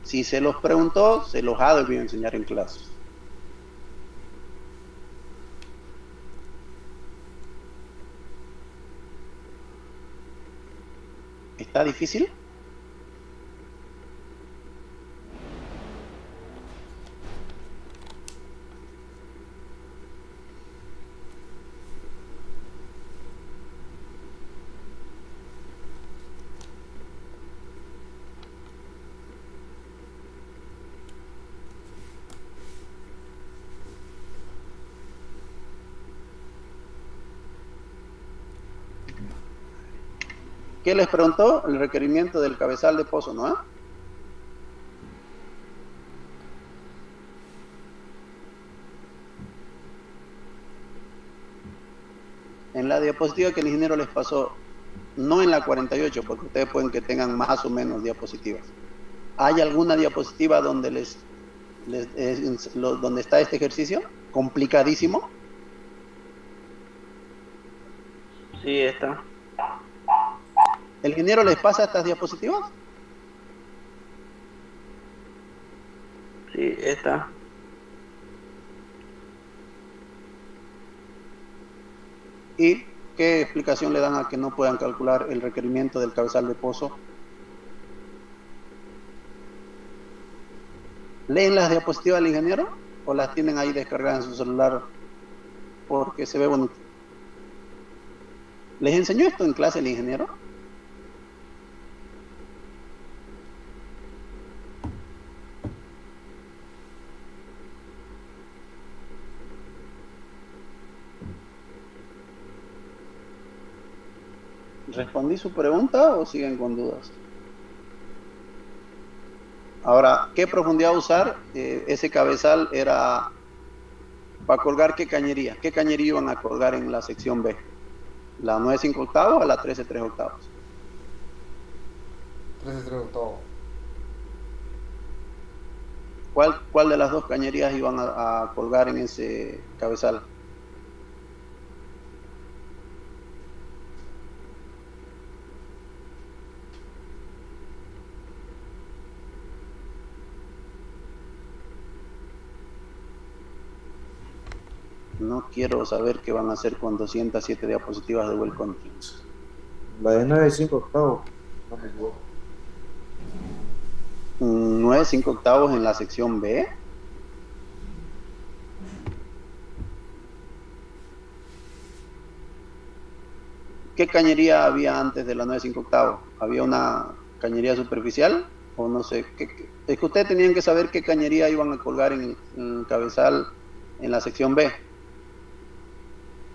Si se los preguntó, se los ha debido enseñar en clase. ¿Está difícil? ¿Qué les preguntó? El requerimiento del cabezal de pozo, ¿no? En la diapositiva que el ingeniero les pasó, no en la 48, porque ustedes pueden que tengan más o menos diapositivas. ¿Hay alguna diapositiva donde donde está este ejercicio? ¿Complicadísimo? Sí, está. ¿El ingeniero les pasa estas diapositivas? Sí, está. ¿Y qué explicación le dan a que no puedan calcular el requerimiento del cabezal de pozo? ¿Leen las diapositivas del ingeniero o las tienen ahí descargadas en su celular porque se ve bonito? ¿Les enseñó esto en clase el ingeniero? ¿Respondí su pregunta o siguen con dudas? Ahora, ¿qué profundidad usar? Ese cabezal era para colgar ¿qué cañería? ¿Qué cañería iban a colgar en la sección B? ¿La 9,5 octavos o la 13,3 octavos? 13,3 octavos. ¿Cuál de las dos cañerías iban a colgar en ese cabezal? No quiero saber qué van a hacer con 207 diapositivas de Welcome. La de 9,5 octavos, no me equivoco. 9,5 octavos en la sección B. ¿Qué cañería había antes de la 9.5 octavos? ¿Había una cañería superficial? O no sé, es que ustedes tenían que saber qué cañería iban a colgar en el cabezal en la sección B.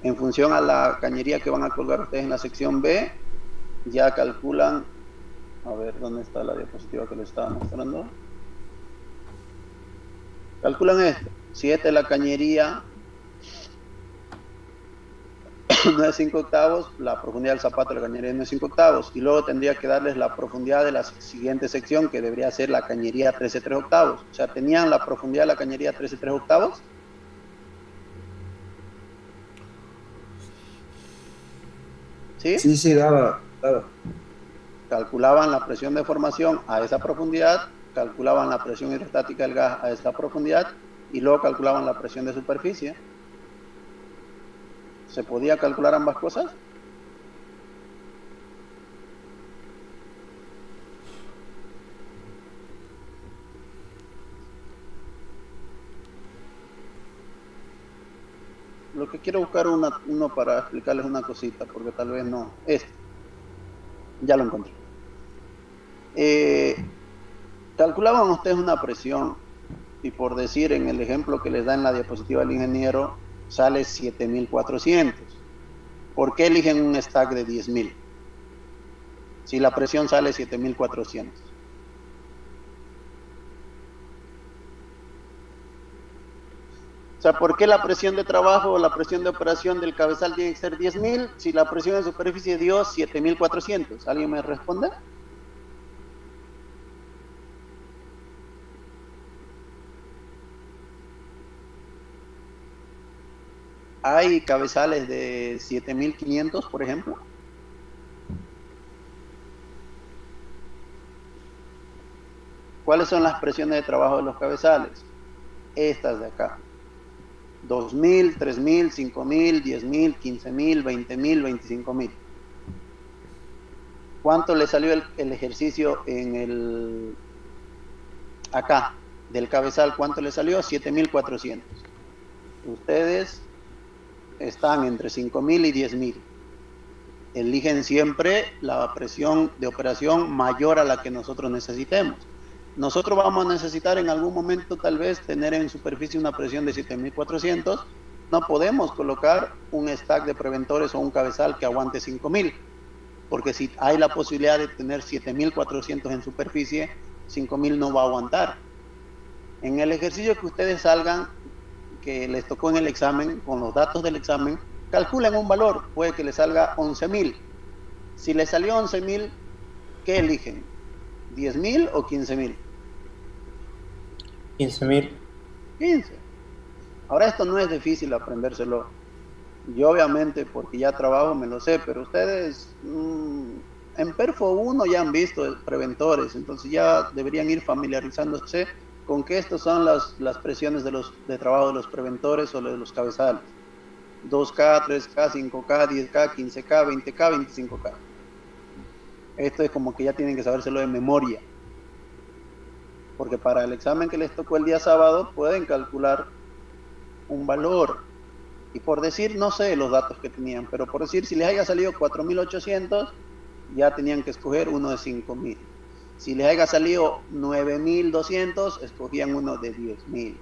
En función a la cañería que van a colgar ustedes en la sección B, ya calculan, a ver, ¿dónde está la diapositiva que les estaba mostrando? Calculan esto, si esta es la cañería 9.5 octavos, la profundidad del zapato de la cañería es 9.5 octavos, y luego tendría que darles la profundidad de la siguiente sección, que debería ser la cañería 13.3 octavos. O sea, ¿tenían la profundidad de la cañería 13.3 octavos? ¿Sí? Sí, daba. Calculaban la presión de formación a esa profundidad, calculaban la presión hidrostática del gas a esta profundidad, y luego calculaban la presión de superficie. ¿Se podía calcular ambas cosas? Lo que quiero buscar uno para explicarles una cosita, porque tal vez no. Ya lo encontré. Calculaban ustedes una presión, y por decir en el ejemplo que les da en la diapositiva el ingeniero, sale 7.400. ¿Por qué eligen un stack de 10.000? Si la presión sale 7.400. O sea, ¿por qué la presión de trabajo o la presión de operación del cabezal tiene que ser 10.000 si la presión de superficie dio 7.400? ¿Alguien me responde? ¿Hay cabezales de 7.500, por ejemplo? ¿Cuáles son las presiones de trabajo de los cabezales? Estas de acá. 2.000, 3.000, 5.000, 10.000, 15.000, 20.000, 25.000. ¿Cuánto le salió el ejercicio en el... acá, del cabezal? ¿Cuánto le salió? 7.400. Ustedes están entre 5.000 y 10.000. Eligen siempre la presión de operación mayor a la que nosotros necesitemos. Nosotros vamos a necesitar en algún momento tal vez tener en superficie una presión de 7.400. No podemos colocar un stack de preventores o un cabezal que aguante 5.000, porque si hay la posibilidad de tener 7.400 en superficie, 5.000 no va a aguantar. En el ejercicio que ustedes salgan, que les tocó en el examen, con los datos del examen, calculen un valor, puede que les salga 11.000. Si les salió 11.000, ¿qué eligen? ¿10.000 o 15.000? 15.000. 15. Ahora esto no es difícil aprendérselo. Yo obviamente, porque ya trabajo, me lo sé, pero ustedes en Perfo 1 ya han visto preventores, entonces ya deberían ir familiarizándose con que estas son las presiones de trabajo de los preventores o de los cabezales. 2K, 3K, 5K, 10K, 15K, 20K, 25K. Esto es como que ya tienen que sabérselo de memoria. Porque para el examen que les tocó el día sábado pueden calcular un valor. Y por decir, no sé los datos que tenían, pero por decir, si les haya salido 4.800, ya tenían que escoger uno de 5.000. Si les haya salido 9.200, escogían uno de 10.000.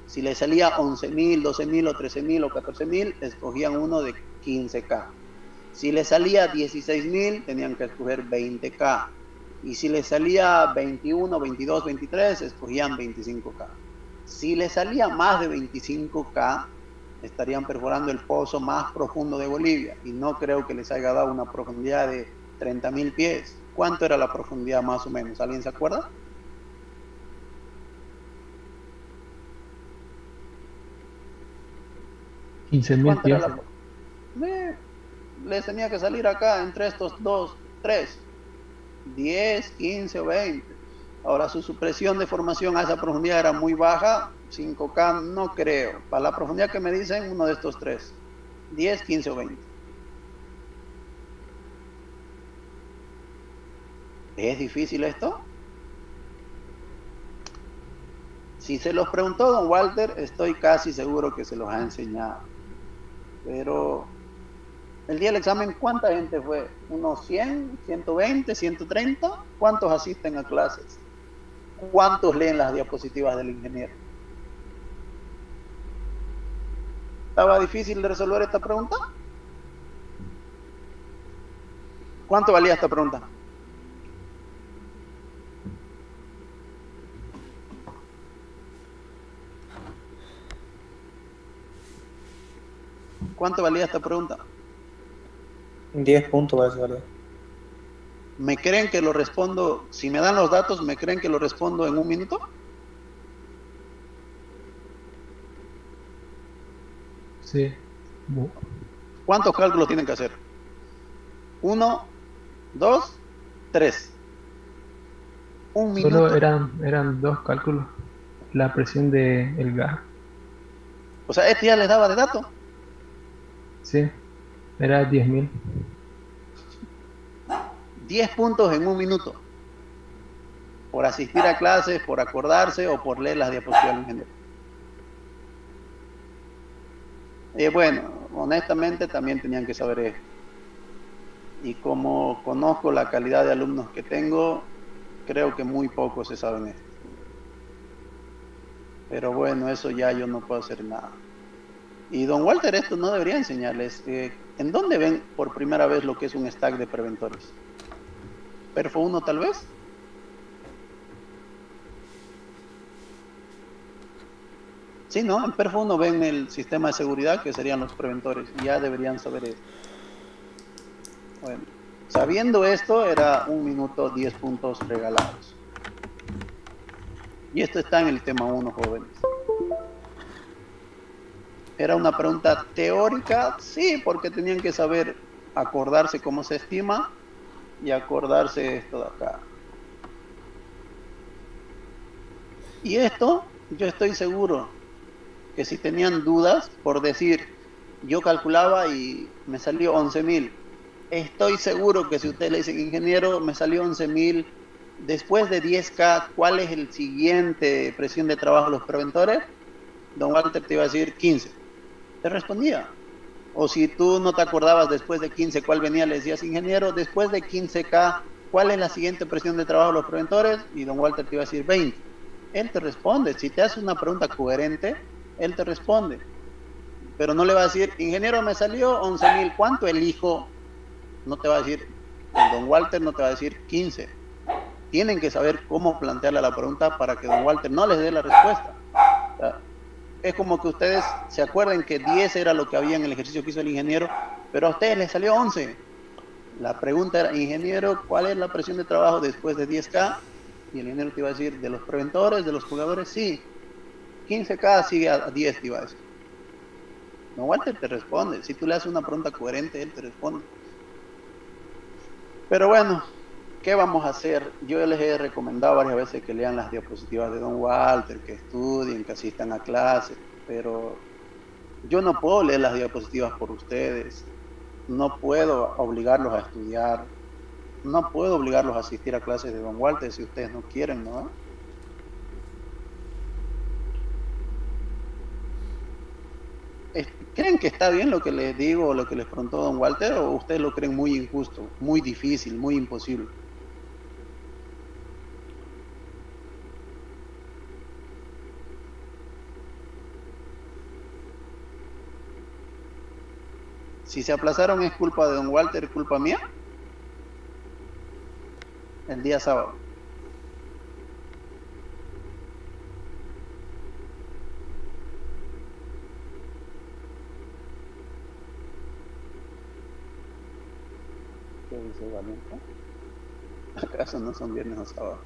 Si les salía 11.000, 12.000 o 13.000 o 14.000, escogían uno de 15K. Si les salía 16.000, tenían que escoger 20K. Y si les salía 21, 22, 23, escogían 25K. Si les salía más de 25K, estarían perforando el pozo más profundo de Bolivia. Y no creo que les haya dado una profundidad de 30.000 pies. ¿Cuánto era la profundidad más o menos? ¿Alguien se acuerda? $15.000 pies. Les tenía que salir acá entre estos 2, 3, 10, 15 o 20. Ahora su supresión de formación a esa profundidad era muy baja, 5K no creo. Para la profundidad que me dicen, uno de estos 3, 10, 15 o 20. ¿Es difícil esto? Si se los preguntó don Walter, estoy casi seguro que se los ha enseñado. Pero El día del examen, ¿cuánta gente fue? ¿Unos 100, 120, 130? ¿Cuántos asisten a clases? ¿Cuántos leen las diapositivas del ingeniero? ¿Estaba difícil de resolver esta pregunta? ¿Cuánto valía esta pregunta? ¿Cuánto valía esta pregunta? 10 puntos parece valer. ¿Me creen que lo respondo? Si me dan los datos, ¿me creen que lo respondo en 1 minuto? Sí. ¿Cuántos cálculos tienen que hacer? 1, 2, 3. 1 minuto. Solo eran 2 cálculos. La presión del gas. O sea, este ya les daba de dato. Sí. Era 10.000. 10 puntos en 1 minuto. Por asistir a clases, por acordarse o por leer las diapositivas del ingeniero. Bueno, honestamente también tenían que saber esto. Y como conozco la calidad de alumnos que tengo, creo que muy pocos se saben esto. Pero bueno, eso ya yo no puedo hacer nada. Y don Walter, esto no debería enseñarles. ¿En dónde ven por primera vez lo que es un stack de preventores? ¿Perfo 1 tal vez? Sí, ¿no? En Perfo 1 ven el sistema de seguridad, que serían los preventores. Y ya deberían saber esto. Bueno, sabiendo esto, era 1 minuto, 10 puntos regalados. Y esto está en el tema 1, jóvenes. ¿Era una pregunta teórica? Sí, porque tenían que saber acordarse cómo se estima y acordarse esto de acá. Y esto, yo estoy seguro que si tenían dudas, por decir, yo calculaba y me salió 11.000. Estoy seguro que si usted le dice, ingeniero, me salió 11.000, después de 10K, ¿cuál es el siguiente presión de trabajo de los preventores? Don Walter te iba a decir 15. Te respondía. O si tú no te acordabas después de 15 cuál venía, le decías, ingeniero, después de 15K, ¿cuál es la siguiente presión de trabajo de los preventores? Y don Walter te iba a decir 20. Él te responde. Si te hace una pregunta coherente, él te responde. Pero no le va a decir, ingeniero, me salió 11.000, ¿cuánto elijo? No te va a decir, don Walter no te va a decir 15. Tienen que saber cómo plantearle la pregunta para que don Walter no les dé la respuesta. O sea, es como que ustedes se acuerden que 10 era lo que había en el ejercicio que hizo el ingeniero, pero a ustedes les salió 11. La pregunta era, ingeniero, ¿cuál es la presión de trabajo después de 10K? Y el ingeniero te iba a decir, ¿de los preventores, de los jugadores? Sí. 15K sigue a 10, te iba a decir. No, Walter te responde. Si tú le haces una pregunta coherente, él te responde. Pero bueno, ¿qué vamos a hacer? Yo les he recomendado varias veces que lean las diapositivas de don Walter, que estudien, que asistan a clases, pero yo no puedo leer las diapositivas por ustedes, no puedo obligarlos a estudiar, no puedo obligarlos a asistir a clases de don Walter si ustedes no quieren, ¿no? ¿Creen que está bien lo que les digo o lo que les preguntó don Walter, o ustedes lo creen muy injusto, muy difícil, muy imposible? Si se aplazaron, ¿es culpa de don Walter, culpa mía? El día sábado. ¿Qué dice Valiente? ¿Acaso no son viernes o sábado?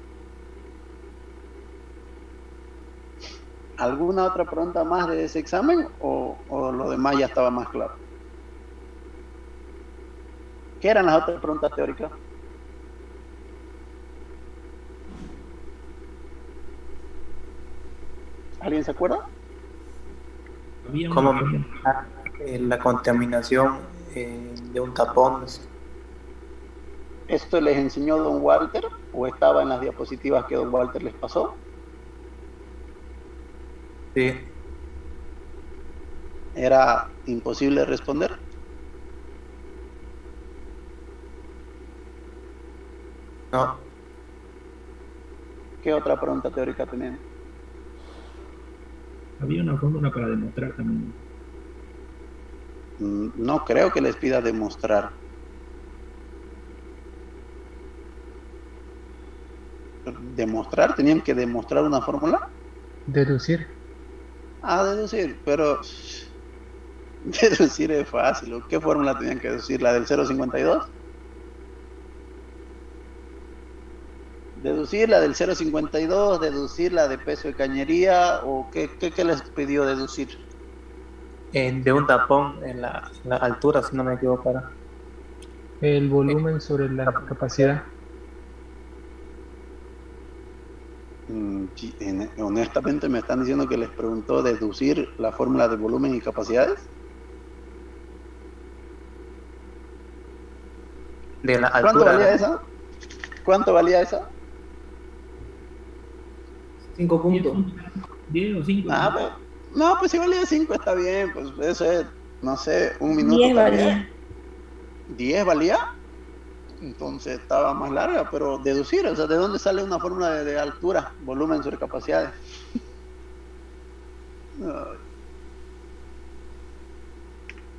¿Alguna otra pregunta más de ese examen o lo demás ya estaba más claro? ¿Qué eran las otras preguntas teóricas? ¿Alguien se acuerda? ¿Cómo mejorar la contaminación de un tapón? ¿Esto les enseñó don Walter o estaba en las diapositivas que don Walter les pasó? Sí. ¿Era imposible responder? No. ¿Qué otra pregunta teórica tenían? Había una fórmula para demostrar también. No creo que les pida demostrar. ¿Demostrar? ¿Tenían que demostrar una fórmula? Deducir. Deducir, pero deducir es fácil. ¿Qué fórmula tenían que deducir? ¿La del 0,52? ¿Deducir la del 0,52? ¿Deducir la de peso de cañería? ¿O qué les pidió deducir? De un tapón en la altura, si no me equivoco. El volumen sobre la capacidad. Honestamente me están diciendo que les preguntó deducir la fórmula de volumen y capacidades. De la altura. ¿Cuánto valía esa? ¿Cuánto valía esa? 5 puntos. 10 o 5. Pues, no, pues si valía 5 está bien, pues eso es, no sé, un minuto. 10 valía. 10 valía, entonces estaba más larga, pero deducir, o sea, ¿de dónde sale una fórmula de altura, volumen sobre capacidades?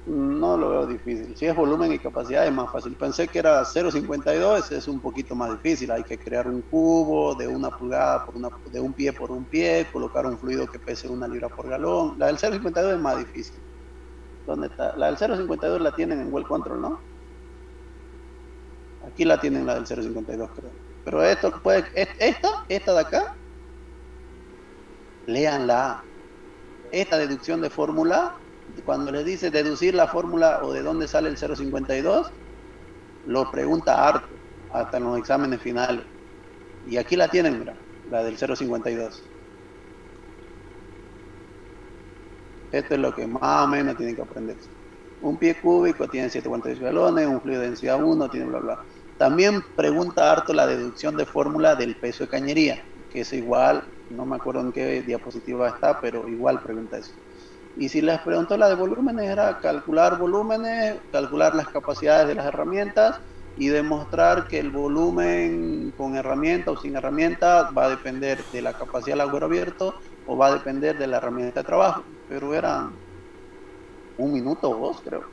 No lo veo difícil. Si es volumen y capacidad es más fácil. Pensé que era 0,52, es un poquito más difícil. Hay que crear un cubo de 1 pulgada de un pie por un pie, colocar un fluido que pese 1 libra por galón. La del 0,52 es más difícil. ¿Dónde está? La del 0,52 la tienen en Well Control, ¿no? Aquí la tienen, la del 0,52, creo. Pero esto puede, esta de acá, léanla. Esta deducción de fórmula, cuando les dice deducir la fórmula o de dónde sale el 0,52, lo pregunta harto, hasta en los exámenes finales. Y aquí la tienen, mira, la del 0,52. Esto es lo que más o menos tienen que aprender. Un pie cúbico tiene 7,48 galones, un fluido de densidad 1 tiene bla bla. También pregunta harto la deducción de fórmula del peso de cañería, que es igual, no me acuerdo en qué diapositiva está, pero igual pregunta eso. Y si les preguntó la de volúmenes, era calcular volúmenes, calcular las capacidades de las herramientas y demostrar que el volumen con herramienta o sin herramienta va a depender de la capacidad del agujero abierto o va a depender de la herramienta de trabajo. Pero eran 1 minuto o 2, creo.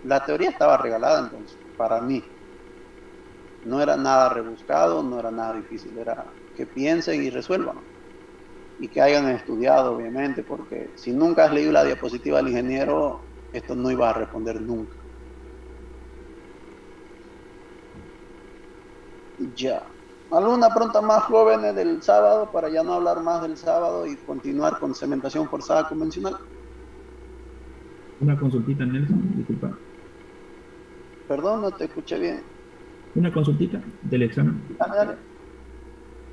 La teoría estaba regalada entonces, para mí. No era nada rebuscado, no era nada difícil, era que piensen y resuelvan. Y que hayan estudiado, obviamente, porque si nunca has leído la diapositiva del ingeniero, esto no iba a responder nunca. Ya. ¿Alguna pregunta más, jóvenes, del sábado, para ya no hablar más del sábado y continuar con cementación forzada convencional? Una consultita, Nelson, disculpa. Perdón, no te escuché bien. Una consultita del examen. Dale.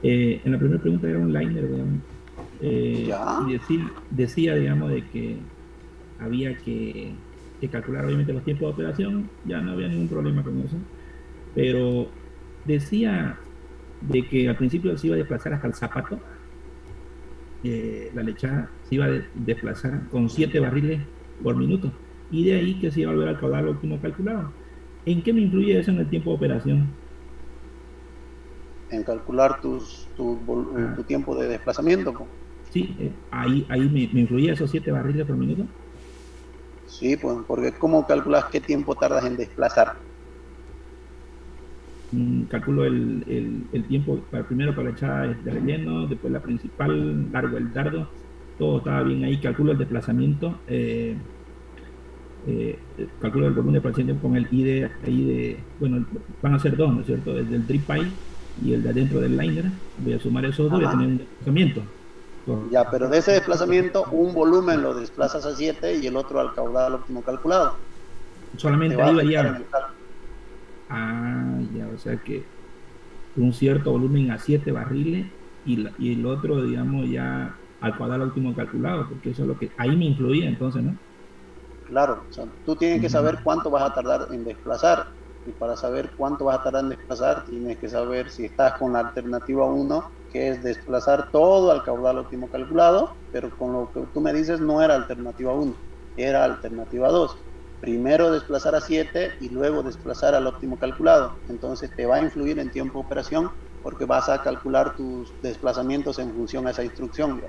En la primera pregunta era un liner, digamos. Y decía, digamos, de que había que calcular obviamente los tiempos de operación, ya no había ningún problema con eso, pero decía de que al principio se iba a desplazar hasta el zapato, la lechada se iba a desplazar con 7 barriles por minuto, y de ahí que se iba a volver al caudal óptimo calculado. ¿En qué me influye eso en el tiempo de operación? En calcular tu tiempo de desplazamiento. Sí, ahí me influía esos 7 barriles por minuto. Sí, pues, porque ¿cómo calculas qué tiempo tardas en desplazar? Calculo el tiempo primero para la echada de relleno, después la principal, largo el dardo, todo estaba bien ahí. Calculo el desplazamiento, calculo el volumen de paciente con el ID, bueno, van a ser 2, ¿no es cierto? El del drip pipe y el de adentro del liner. Voy a sumar esos dos, voy a tener un desplazamiento. Ya, pero de ese desplazamiento, un volumen lo desplazas a 7 y el otro al caudal óptimo calculado. Solamente ahí variaba. Ya, o sea que un cierto volumen a 7 barriles y el otro, digamos, ya al caudal óptimo calculado, porque eso es lo que ahí me influía entonces, ¿no? Claro, o sea, tú tienes que saber cuánto vas a tardar en desplazar, y para saber cuánto vas a tardar en desplazar, tienes que saber si estás con la alternativa 1, que es desplazar todo al caudal óptimo calculado, pero con lo que tú me dices no era alternativa 1, era alternativa 2. primero desplazar a 7 y luego desplazar al óptimo calculado. Entonces te va a influir en tiempo de operación porque vas a calcular tus desplazamientos en función a esa instrucción.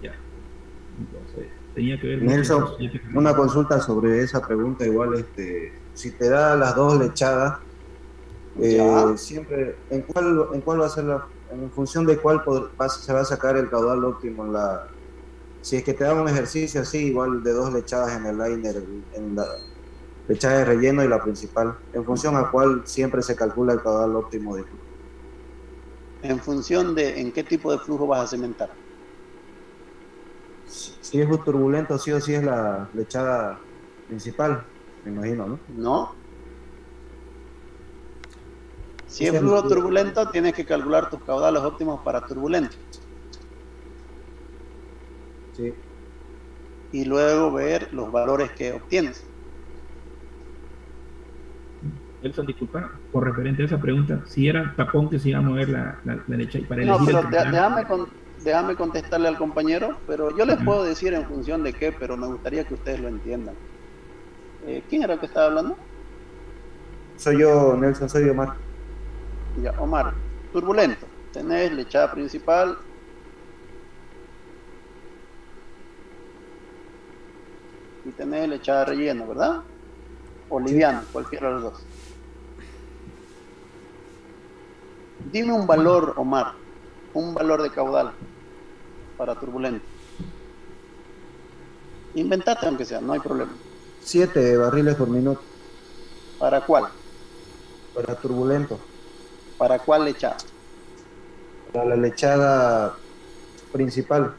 Ya. Entonces, tenía que ver... Nelson, una consulta sobre esa pregunta. Igual, si te da las dos lechadas, siempre, ¿en cuál va a ser en función de cuál se va a sacar el caudal óptimo? Si es que te da un ejercicio así, igual de dos lechadas en el liner, en la lechada de relleno y la principal, ¿en función a cuál siempre se calcula el caudal óptimo de flujo? En función de en qué tipo de flujo vas a cementar. Si es turbulento, sí o sí es la lechada principal, me imagino, ¿no? No. Si es flujo turbulento, tienes que calcular tus caudales óptimos para turbulento. Sí. Y luego ver los valores que obtienes. Nelson, disculpa, por referente a esa pregunta, si era tapón que se iba a mover la leche para elegir no, pero déjame contestarle al compañero, pero yo les puedo decir en función de qué, pero me gustaría que ustedes lo entiendan. ¿Quién era el que estaba hablando? Soy yo, Nelson, soy Omar. Ya, Omar, turbulento. Tenés lechada principal. Y tenés lechada relleno, ¿verdad? O liviano, cualquiera de los dos. Dime un valor, Omar, un valor de caudal para turbulento. Inventate aunque sea, no hay problema. 7 barriles por minuto. ¿Para cuál? Para turbulento. ¿Para cuál lechada? Para la lechada principal.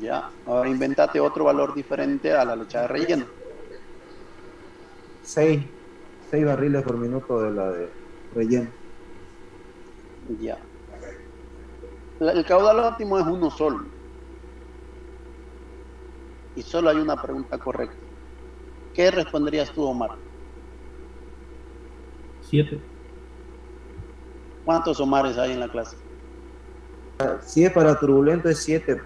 Ya, ahora inventate otro valor diferente a la lechada de relleno. 6 barriles por minuto de la de relleno. Ya. El caudal óptimo es uno solo. Y solo hay una pregunta correcta. ¿Qué responderías tú, Omar? 7. ¿Cuántos Omares hay en la clase? Si es para turbulento es 7.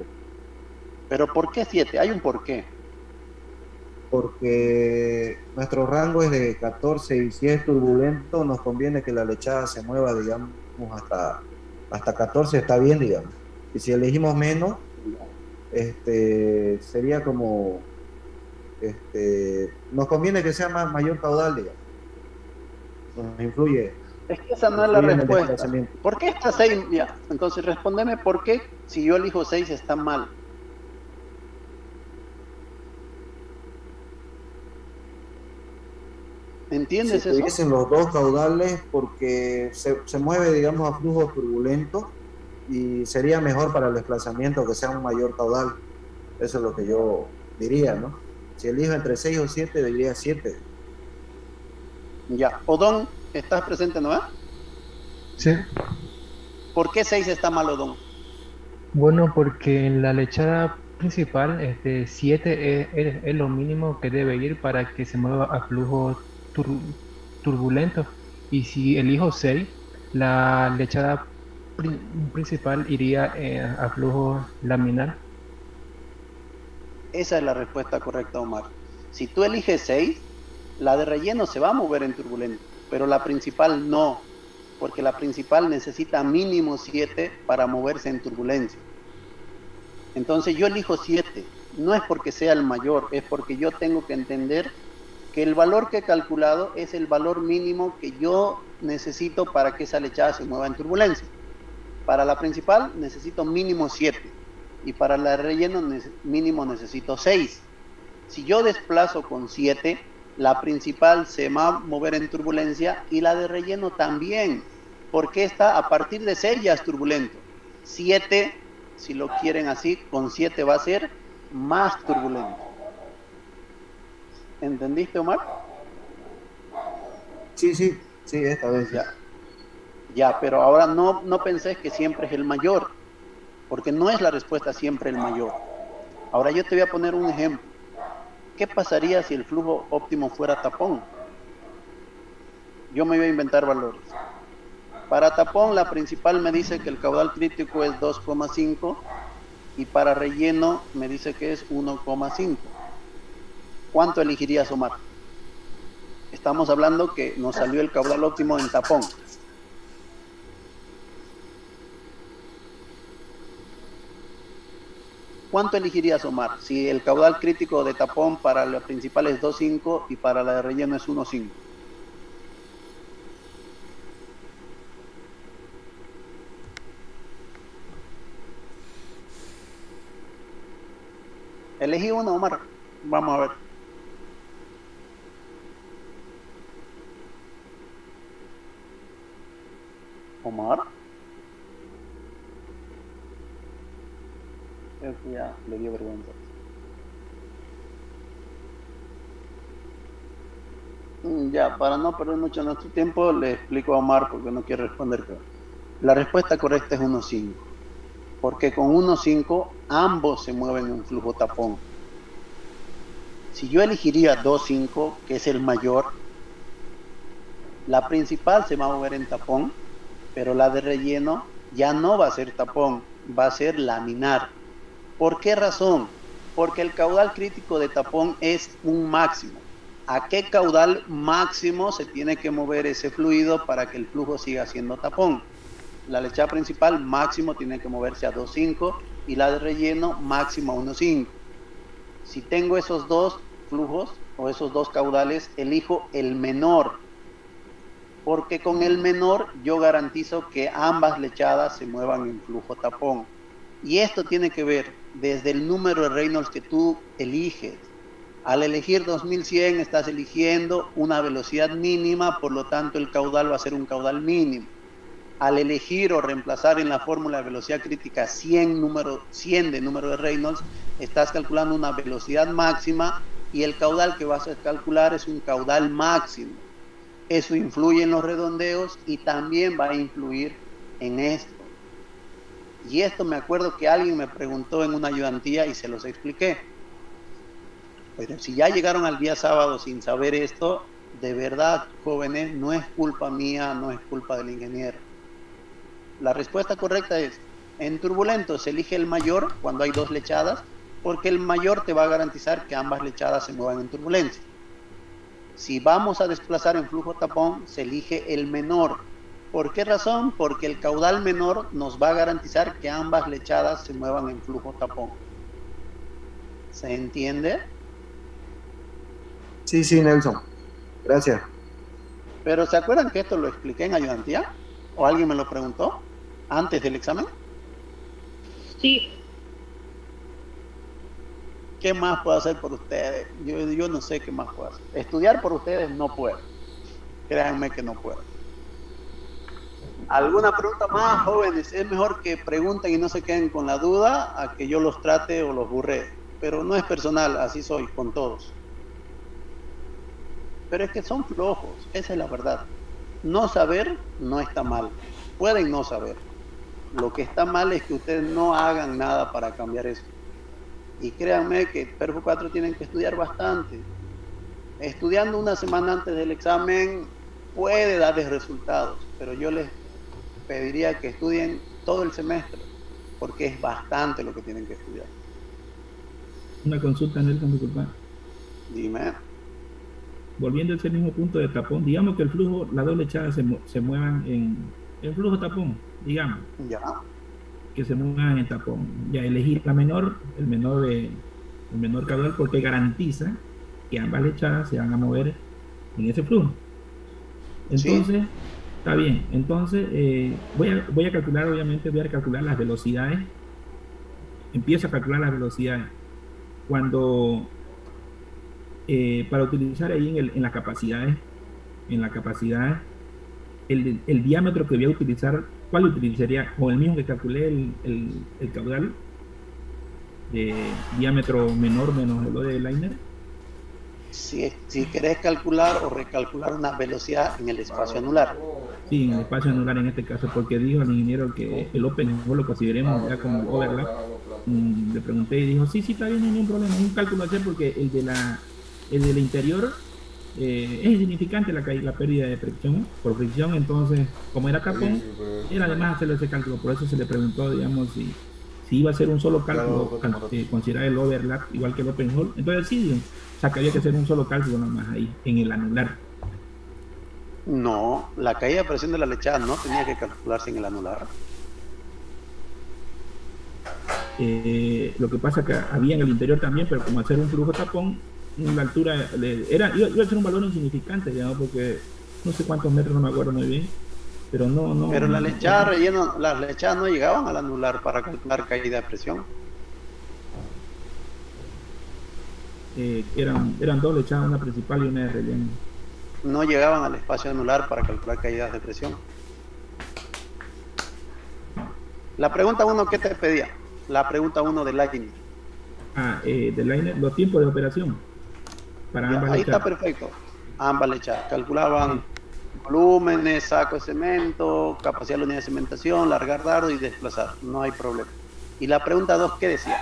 ¿Pero por qué 7? Hay un porqué. Porque nuestro rango es de 14 y si es turbulento nos conviene que la lechada se mueva, digamos, hasta 14 está bien, digamos. Y si elegimos menos, sería como, nos conviene que sea mayor caudal, digamos. Nos influye. Es que esa no es la respuesta. ¿Por qué está 6? Ya, entonces respóndeme por qué si yo elijo 6 está mal. ¿Entiendes eso? Se tuviesen los dos caudales porque se mueve, digamos, a flujo turbulento y sería mejor para el desplazamiento que sea un mayor caudal. Eso es lo que yo diría, ¿no? Si elijo entre 6 o 7, diría 7. Ya. Odón, ¿estás presente, no? Sí. ¿Por qué 6 está mal, Odón? Bueno, porque en la lechada principal 7 es lo mínimo que debe ir para que se mueva a flujo turbulento. Y si elijo 6, la lechada principal iría a flujo laminar. Esa es la respuesta correcta, Omar. Si tú eliges 6, la de relleno se va a mover en turbulento, pero la principal no, porque la principal necesita mínimo 7 para moverse en turbulencia. Entonces yo elijo 7, no es porque sea el mayor, es porque yo tengo que entender que el valor que he calculado es el valor mínimo que yo necesito para que esa lechada se mueva en turbulencia. Para la principal necesito mínimo 7 y para la de relleno mínimo necesito 6. Si yo desplazo con 7, la principal se va a mover en turbulencia y la de relleno también, porque esta a partir de 6 ya es turbulento. 7, si lo quieren así, con 7 va a ser más turbulento. ¿Entendiste, Omar? Sí, esta vez ya. Ya, pero ahora no pensés que siempre es el mayor, porque no es la respuesta siempre el mayor. Ahora yo te voy a poner un ejemplo. ¿Qué pasaría si el flujo óptimo fuera tapón? Yo me voy a inventar valores. Para tapón, la principal me dice que el caudal crítico es 2,5 y para relleno me dice que es 1,5. ¿Cuánto elegirías, Omar? Estamos hablando que nos salió el caudal óptimo en tapón. ¿Cuánto elegirías, Omar? Si el caudal crítico de tapón para la principal es 2,5 y para la de relleno es 1,5. Elegí uno, Omar. Vamos a ver. Omar. Creo que ya le dio vergüenza. Ya, para no perder mucho nuestro tiempo, le explico a Omar porque no quiere responder. La respuesta correcta es 1,5. Porque con 1,5 ambos se mueven en flujo tapón. Si yo elegiría 2,5, que es el mayor, la principal se va a mover en tapón, pero la de relleno ya no va a ser tapón, va a ser laminar. ¿Por qué razón? Porque el caudal crítico de tapón es un máximo. ¿A qué caudal máximo se tiene que mover ese fluido para que el flujo siga siendo tapón? La lechada principal máximo tiene que moverse a 2,5 y la de relleno máximo a 1,5. Si tengo esos dos flujos o esos dos caudales, elijo el menor, porque con el menor yo garantizo que ambas lechadas se muevan en flujo tapón. Y esto tiene que ver desde el número de Reynolds que tú eliges. Al elegir 2100 estás eligiendo una velocidad mínima, por lo tanto el caudal va a ser un caudal mínimo. Al elegir o reemplazar en la fórmula de velocidad crítica 100 de número de Reynolds, estás calculando una velocidad máxima y el caudal que vas a calcular es un caudal máximo. Eso influye en los redondeos y también va a influir en esto. Y esto me acuerdo que alguien me preguntó en una ayudantía y se los expliqué. Pero si ya llegaron al día sábado sin saber esto, de verdad, jóvenes, no es culpa mía, no es culpa del ingeniero. La respuesta correcta es, en turbulento se elige el mayor cuando hay dos lechadas, porque el mayor te va a garantizar que ambas lechadas se muevan en turbulencia. Si vamos a desplazar en flujo tapón, se elige el menor. ¿Por qué razón? Porque el caudal menor nos va a garantizar que ambas lechadas se muevan en flujo tapón. ¿Se entiende? Sí, Nelson. Gracias. Pero ¿se acuerdan que esto lo expliqué en ayudantía? ¿O alguien me lo preguntó antes del examen? Sí. ¿Qué más puedo hacer por ustedes? Yo no sé qué más puedo hacer. Estudiar por ustedes no puedo. Créanme que no puedo. ¿Alguna pregunta más, jóvenes? Es mejor que pregunten y no se queden con la duda a que yo los trate o los burree. Pero no es personal, así soy con todos. Pero es que son flojos, esa es la verdad. No saber no está mal. Pueden no saber. Lo que está mal es que ustedes no hagan nada para cambiar eso. Y créanme que Perfo 4 tienen que estudiar bastante. Estudiando una semana antes del examen puede darles resultados, pero yo les pediría que estudien todo el semestre, porque es bastante lo que tienen que estudiar. Una consulta, Nelson, disculpa. Dime. Volviendo a ese mismo punto de tapón, digamos que el flujo, las dos lechadas se muevan en flujo tapón, digamos. Ya. Que se muevan en tapón. Ya elegir la menor, el menor caudal, porque garantiza que ambas lechadas se van a mover en ese flujo. Entonces, ¿sí? Está bien. Entonces, voy a calcular, obviamente, voy a calcular las velocidades. Empiezo a calcular las velocidades. Cuando, para utilizar ahí en las capacidades, el diámetro que voy a utilizar, ¿cuál utilizaría? O el mismo que calculé el caudal de diámetro menor menos el de liner. Si querés calcular o recalcular una velocidad en el espacio anular. Sí, en el espacio anular en este caso, porque dijo el ingeniero que el open no lo consideremos ya como overlap. Le pregunté y dijo, sí, está bien, no hay ningún problema, es un cálculo a hacer porque el de la interior es insignificante la pérdida de fricción, por fricción. Entonces, como era tapón, era además hacerle ese cálculo, por eso se le preguntó, digamos, si si iba a ser un solo cálculo, considerar el overlap igual que el open hole, entonces sí, o sea que había que hacer un solo cálculo nomás ahí, en el anular. No, la caída de presión de la lechada no tenía que calcularse en el anular. Lo que pasa que había en el interior también, pero como hacer un flujo tapón, la altura iba a ser un valor insignificante, digamos, porque no sé cuántos metros, no me acuerdo muy bien, pero no. Pero las lechadas las lechadas no llegaban al anular para calcular caída de presión. Eran dos lechadas, una principal y una de relleno. No llegaban al espacio anular para calcular caídas de presión. La pregunta 1, ¿qué te pedía? La pregunta 1 de Lightning. De Lightning, los tiempos de operación. Para ambas ahí lechadas. Está perfecto. Ambas lechadas. Calculaban volúmenes, saco de cemento, capacidad de la unidad de cementación, largar dardo y desplazar. No hay problema. Y la pregunta 2, ¿qué decía?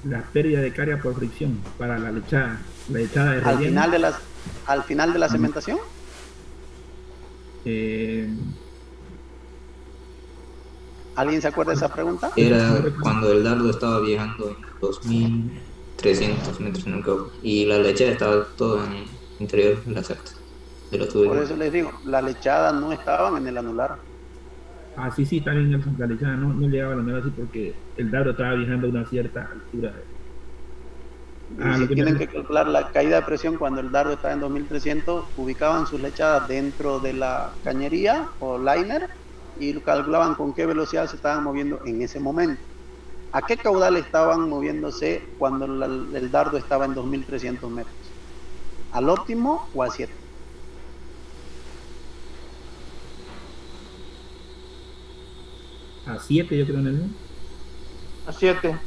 La pérdida de carga por fricción para la lechada de relleno. ¿Al final de la cementación? ¿Alguien se acuerda de esa pregunta? Era cuando el dardo estaba viajando en 2300 metros en el campo y la lechada estaba todo en el interior de las actas de la tubería. Por eso les digo, las lechadas no estaban en el anular. Sí, también la lechada no llegaba a la anular así porque el dardo estaba viajando a una cierta altura. Si tienen que calcular la caída de presión cuando el dardo estaba en 2300, ubicaban sus lechadas dentro de la cañería o liner y calculaban con qué velocidad se estaban moviendo en ese momento. ¿A qué caudal estaban moviéndose cuando el dardo estaba en 2300 metros? ¿Al óptimo o a 7? A 7 yo creo en el mundo. A 7.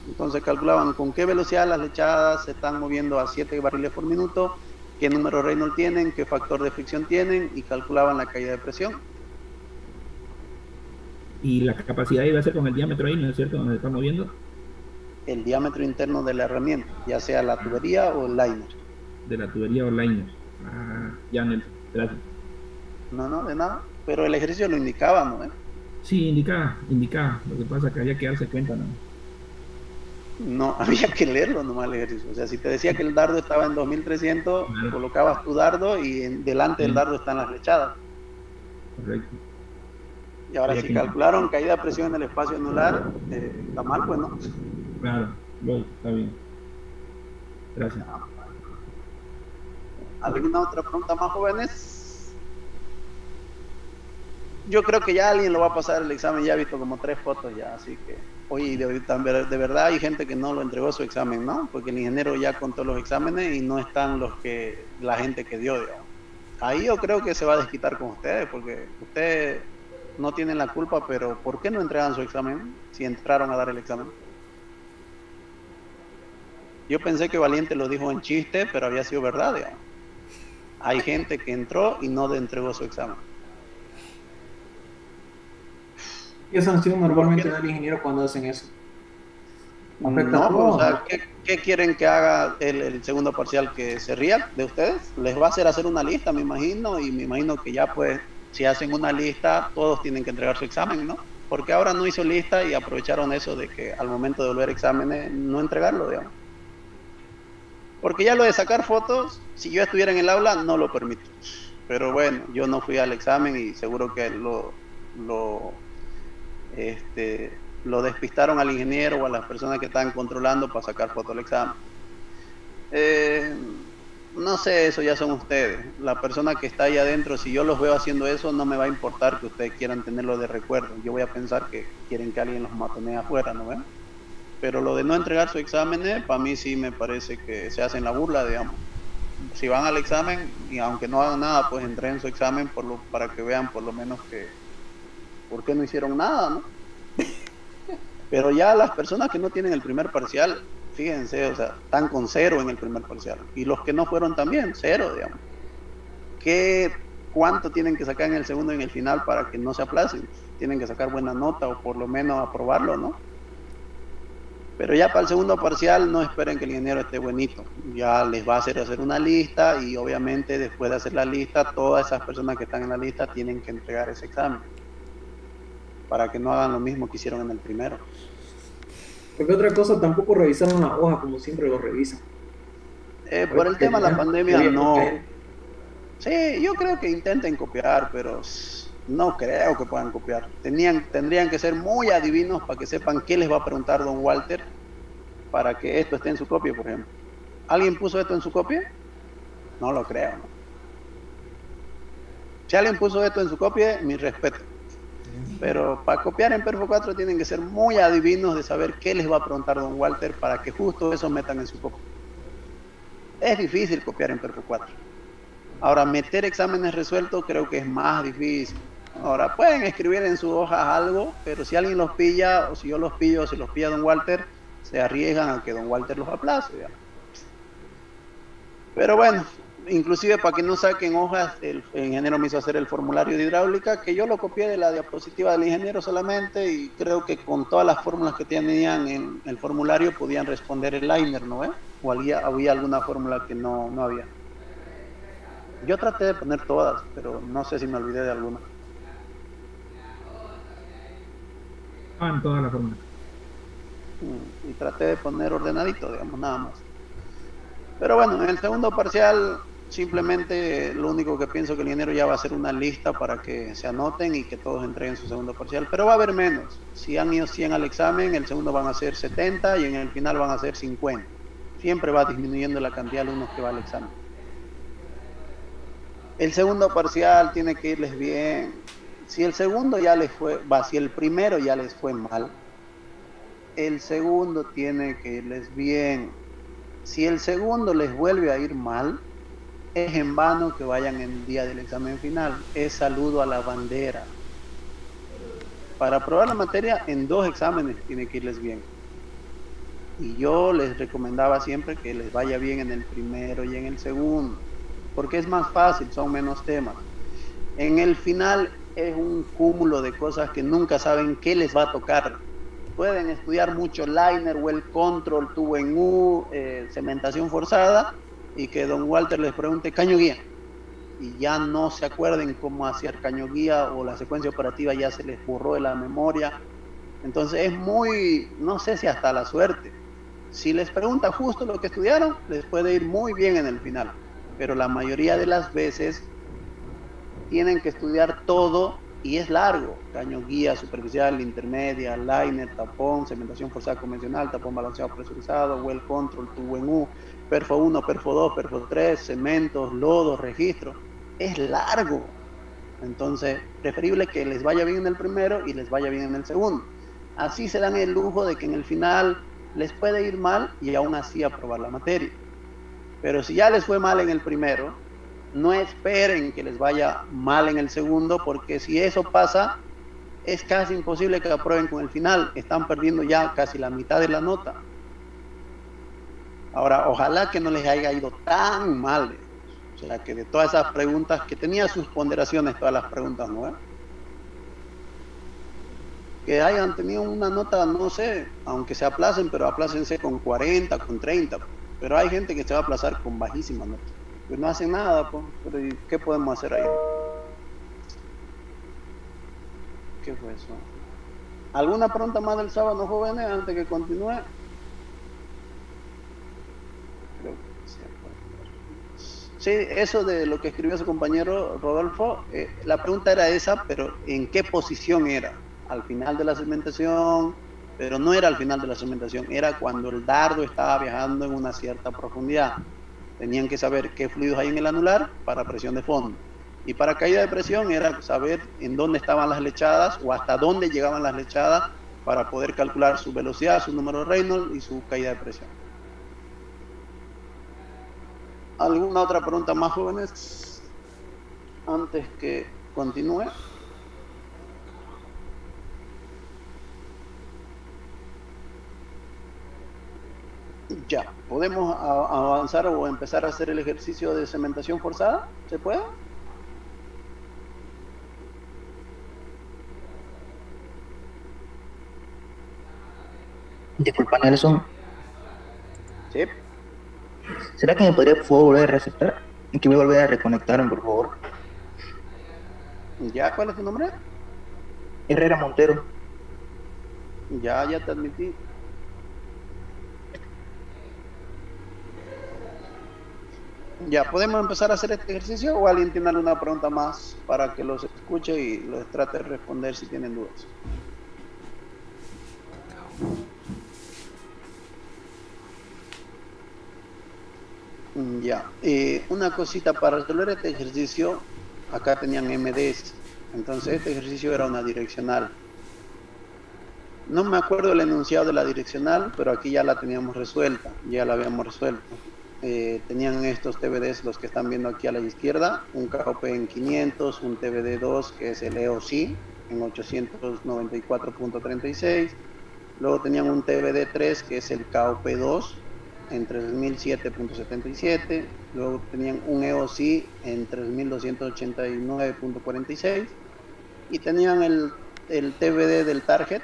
Entonces calculaban con qué velocidad las lechadas se están moviendo a 7 barriles por minuto, qué número Reynolds tienen, qué factor de fricción tienen y calculaban la caída de presión. Y la capacidad iba a ser con el diámetro ahí, ¿no es cierto? Donde se está moviendo. El diámetro interno de la herramienta, ya sea la tubería o el liner. De la tubería o liner. Ya, Nelson, gracias. No, de nada. Pero el ejercicio lo indicaba, ¿no? Sí, indicaba. Lo que pasa es que había que darse cuenta, ¿no? No, había que leerlo nomás el ejercicio. O sea, si te decía que el dardo estaba en 2300, colocabas tu dardo y delante del dardo están las lechadas. Correcto. Y ahora si calcularon caída de presión en el espacio anular, está mal, pues no. Claro, está bien. Gracias. ¿Alguna otra pregunta más, jóvenes? Yo creo que ya alguien lo va a pasar el examen, ya he visto como 3 fotos ya, así que... Oye, de verdad hay gente que no lo entregó su examen, ¿no? Porque el ingeniero ya contó los exámenes y no están la gente que dio, digamos. Ahí yo creo que se va a desquitar con ustedes, porque ustedes no tienen la culpa, pero ¿por qué no entregan su examen si entraron a dar el examen? Yo pensé que Valiente lo dijo en chiste, pero había sido verdad, digamos. Hay gente que entró y no entregó su examen. ¿Qué sanción normalmente da el ingeniero cuando hacen eso? No, pues, o sea, ¿qué quieren que haga el segundo parcial? ¿Que se ría de ustedes? Les va a hacer una lista, me imagino, y me imagino que ya pues, si hacen una lista, todos tienen que entregar su examen, ¿no? Porque ahora no hizo lista y aprovecharon eso de que al momento de volver exámenes, no entregarlo, digamos. Porque ya lo de sacar fotos, si yo estuviera en el aula, no lo permito. Pero bueno, yo no fui al examen y seguro que lo despistaron al ingeniero o a las personas que estaban controlando para sacar fotos del examen. No sé, eso ya son ustedes. La persona que está ahí adentro, si yo los veo haciendo eso, no me va a importar que ustedes quieran tenerlo de recuerdo. Yo voy a pensar que quieren que alguien los matonee afuera, ¿no ven? Pero lo de no entregar su examen, para mí sí me parece que se hacen la burla, digamos. Si van al examen, y aunque no hagan nada, pues entreguen su examen para que vean por lo menos que por qué no hicieron nada, ¿no? Pero ya las personas que no tienen el primer parcial, fíjense, o sea, están con 0 en el primer parcial. Y los que no fueron también, 0, digamos. ¿Cuánto tienen que sacar en el segundo y en el final para que no se aplacen? Tienen que sacar buena nota o por lo menos aprobarlo, ¿no? Pero ya para el segundo parcial no esperen que el ingeniero esté buenito. Ya les va a hacer una lista y obviamente después de hacer la lista, todas esas personas que están en la lista tienen que entregar ese examen. para que no hagan lo mismo que hicieron en el primero. Porque otra cosa, tampoco revisaron la hoja como siempre lo revisan. Por el tema de la pandemia, no. Sí, yo creo que intenten copiar, pero no creo que puedan copiar. Tendrían que ser muy adivinos para que sepan qué les va a preguntar don Walter para que esto esté en su copia, por ejemplo. ¿Alguien puso esto en su copia? No lo creo, ¿no? Si alguien puso esto en su copia, mi respeto. Pero para copiar en Perfo 4 tienen que ser muy adivinos de saber qué les va a preguntar don Walter para que justo eso metan en su copia. Es difícil copiar en Perfo 4. Ahora, meter exámenes resueltos creo que es más difícil. Ahora, pueden escribir en sus hojas algo, pero si alguien los pilla, o si yo los pillo, o si los pilla don Walter, se arriesgan a que don Walter los aplace, ¿ya? Pero bueno, inclusive para que no saquen hojas, el ingeniero me hizo hacer el formulario de hidráulica, que yo lo copié de la diapositiva del ingeniero solamente, y creo que con todas las fórmulas que tenían en el formulario podían responder el liner, ¿no? O había alguna fórmula que no había. Yo traté de poner todas, pero no sé si me olvidé de alguna. En todas las fórmulas. Y traté de poner ordenadito, digamos, nada más. Pero bueno, en el segundo parcial, simplemente lo único que pienso que el ingeniero ya va a hacer una lista para que se anoten y que todos entreguen su segundo parcial. Pero va a haber menos. Si han ido 100 al examen, el segundo van a ser 70 y en el final van a ser 50. Siempre va disminuyendo la cantidad de alumnos que va al examen. El segundo parcial tiene que irles bien. Si el segundo ya les fue, si el primero ya les fue mal, el segundo tiene que irles bien. Si el segundo les vuelve a ir mal, es en vano que vayan el día del examen final. Es saludo a la bandera. Para aprobar la materia, en 2 exámenes tiene que irles bien. Y yo les recomendaba siempre que les vaya bien en el primero y en el segundo, porque es más fácil, son menos temas. En el final es un cúmulo de cosas que nunca saben qué les va a tocar. Pueden estudiar mucho liner, well control, tubo en U, cementación forzada, y que don Walter les pregunte caño guía, y ya no se acuerden cómo hacer caño guía, o la secuencia operativa ya se les borró de la memoria. Entonces es muy, no sé si hasta la suerte. Si les pregunta justo lo que estudiaron, les puede ir muy bien en el final, pero la mayoría de las veces tienen que estudiar todo y es largo: caño guía, superficial, intermedia, liner, tapón, cementación forzada convencional, tapón balanceado presurizado, well control, tubo en U, perfo 1, perfo 2, perfo 3, cementos, lodos, registros. Es largo. Entonces, preferible que les vaya bien en el primero y les vaya bien en el segundo. Así se dan el lujo de que en el final les puede ir mal y aún así aprobar la materia. Pero si ya les fue mal en el primero, no esperen que les vaya mal en el segundo, porque si eso pasa, es casi imposible que aprueben con el final. Están perdiendo ya casi la mitad de la nota. Ahora, ojalá que no les haya ido tan mal. O sea, que de todas esas preguntas, que tenía sus ponderaciones todas las preguntas, ¿no? Que hayan tenido una nota, no sé, aunque se aplacen, pero aplácense con 40, con 30. Pero hay gente que se va a aplazar con bajísima nota. Pues no hacen nada, pues. Pero ¿qué podemos hacer ahí? ¿Qué fue eso? ¿Alguna pregunta más del sábado, jóvenes, antes que continúe? Creo que sí, eso de lo que escribió su compañero Rodolfo, la pregunta era esa, pero ¿en qué posición era? Al final de la cementación, pero no era al final de la cementación, era cuando el dardo estaba viajando en una cierta profundidad. Tenían que saber qué fluidos hay en el anular para presión de fondo. Y para caída de presión era saber en dónde estaban las lechadas o hasta dónde llegaban las lechadas para poder calcular su velocidad, su número de Reynolds y su caída de presión. ¿Alguna otra pregunta más, jóvenes? Antes que continúe. Ya, ¿podemos avanzar o empezar a hacer el ejercicio de cementación forzada? ¿Se puede? Disculpa, Nelson. Sí. ¿Será que me podría, por favor, volver a receptar? Y que voy a volver a reconectarme, por favor. ¿Ya? ¿Cuál es tu nombre? Herrera Montero. Ya te admití. Ya, ¿podemos empezar a hacer este ejercicio o alguien tiene alguna pregunta más para que los escuche y los trate de responder si tienen dudas? Ya, una cosita para resolver este ejercicio, acá tenían MDs, entonces este ejercicio era una direccional. No me acuerdo el enunciado de la direccional, pero aquí ya la teníamos resuelta, ya la habíamos resuelto. Tenían estos TBDs, los que están viendo aquí a la izquierda, un KOP en 500, un TBD2 que es el EOC en 894.36, luego tenían un TBD3 que es el KOP2 en 3007.77, luego tenían un EOC en 3289.46 y tenían el TBD del target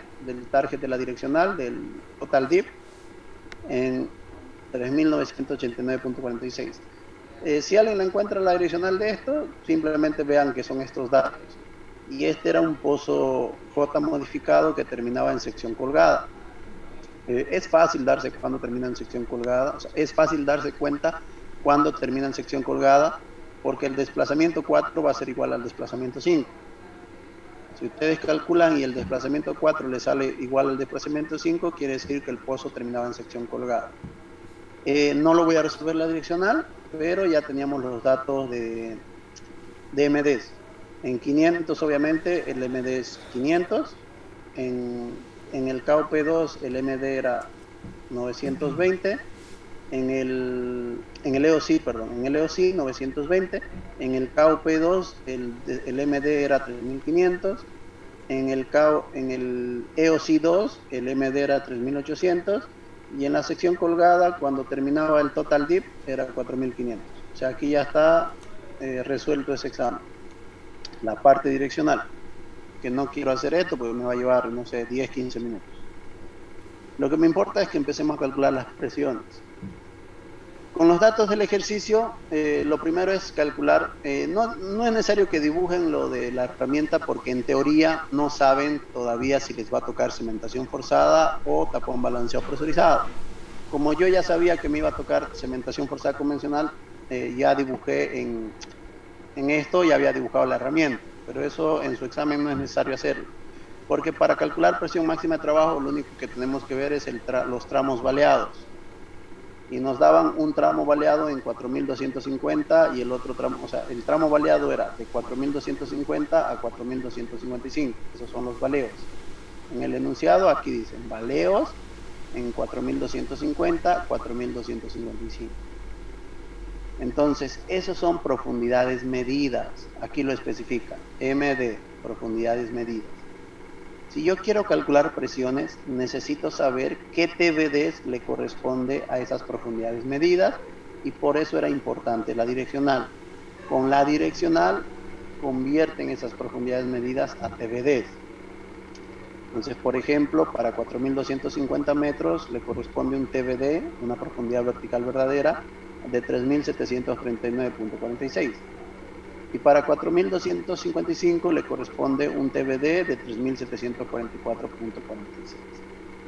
de la direccional, del total DIP en 3989.46. Si alguien la encuentra la direccional de esto, simplemente vean que son estos datos. Y este era un pozo J modificado que terminaba en sección colgada. Es fácil darse cuando termina en sección colgada, o sea, es fácil darse cuenta cuando termina en sección colgada, porque el desplazamiento 4 va a ser igual al desplazamiento 5. Si ustedes calculan y el desplazamiento 4 le sale igual al desplazamiento 5, quiere decir que el pozo terminaba en sección colgada. No lo voy a resolver la direccional, pero ya teníamos los datos de MDs. En 500, obviamente, el MD es 500. En el KOP2, el MD era 920. En el EOC, perdón, en el EOC 920. En el KOP2, el MD era 3500. En el EOC2, el MD era 3800. Y en la sección colgada, cuando terminaba el total DIP, era 4500. O sea, aquí ya está resuelto ese examen. La parte direccional, que no quiero hacer esto porque me va a llevar, no sé, 10, 15 minutos. Lo que me importa es que empecemos a calcular las presiones. Con los datos del ejercicio, lo primero es calcular, no es necesario que dibujen lo de la herramienta porque en teoría no saben todavía si les va a tocar cementación forzada o tapón balanceado presurizado. Como yo ya sabía que me iba a tocar cementación forzada convencional, ya dibujé en esto, ya había dibujado la herramienta, pero eso en su examen no es necesario hacerlo, porque para calcular presión máxima de trabajo lo único que tenemos que ver es los tramos baleados. Y nos daban un tramo baleado en 4250 y el otro tramo, o sea, el tramo baleado era de 4250 a 4255, esos son los baleos. En el enunciado aquí dicen baleos en 4250, 4255. Entonces, esos son profundidades medidas, aquí lo especifica, MD, profundidades medidas. Si yo quiero calcular presiones, necesito saber qué TBDs le corresponde a esas profundidades medidas y por eso era importante la direccional. Con la direccional convierten esas profundidades medidas a TBDs. Entonces, por ejemplo, para 4250 metros le corresponde un TBD, una profundidad vertical verdadera, de 3739.46. Y para 4255 le corresponde un TBD de 3744.46.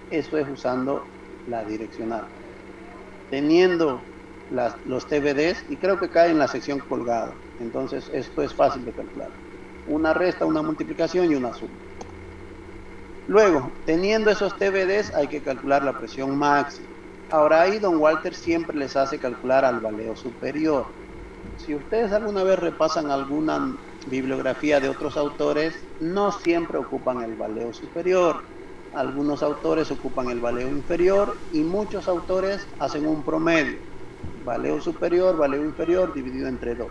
Eso es usando la direccional. Teniendo los TBDs, y creo que cae en la sección colgada, entonces esto es fácil de calcular. Una resta, una multiplicación y una suma. Luego, teniendo esos TBDs, hay que calcular la presión máxima. Ahora ahí don Walter siempre les hace calcular al valeo superior. Si ustedes alguna vez repasan alguna bibliografía de otros autores, no siempre ocupan el valeo superior. Algunos autores ocupan el valeo inferior y muchos autores hacen un promedio. Valeo superior, valeo inferior dividido entre 2.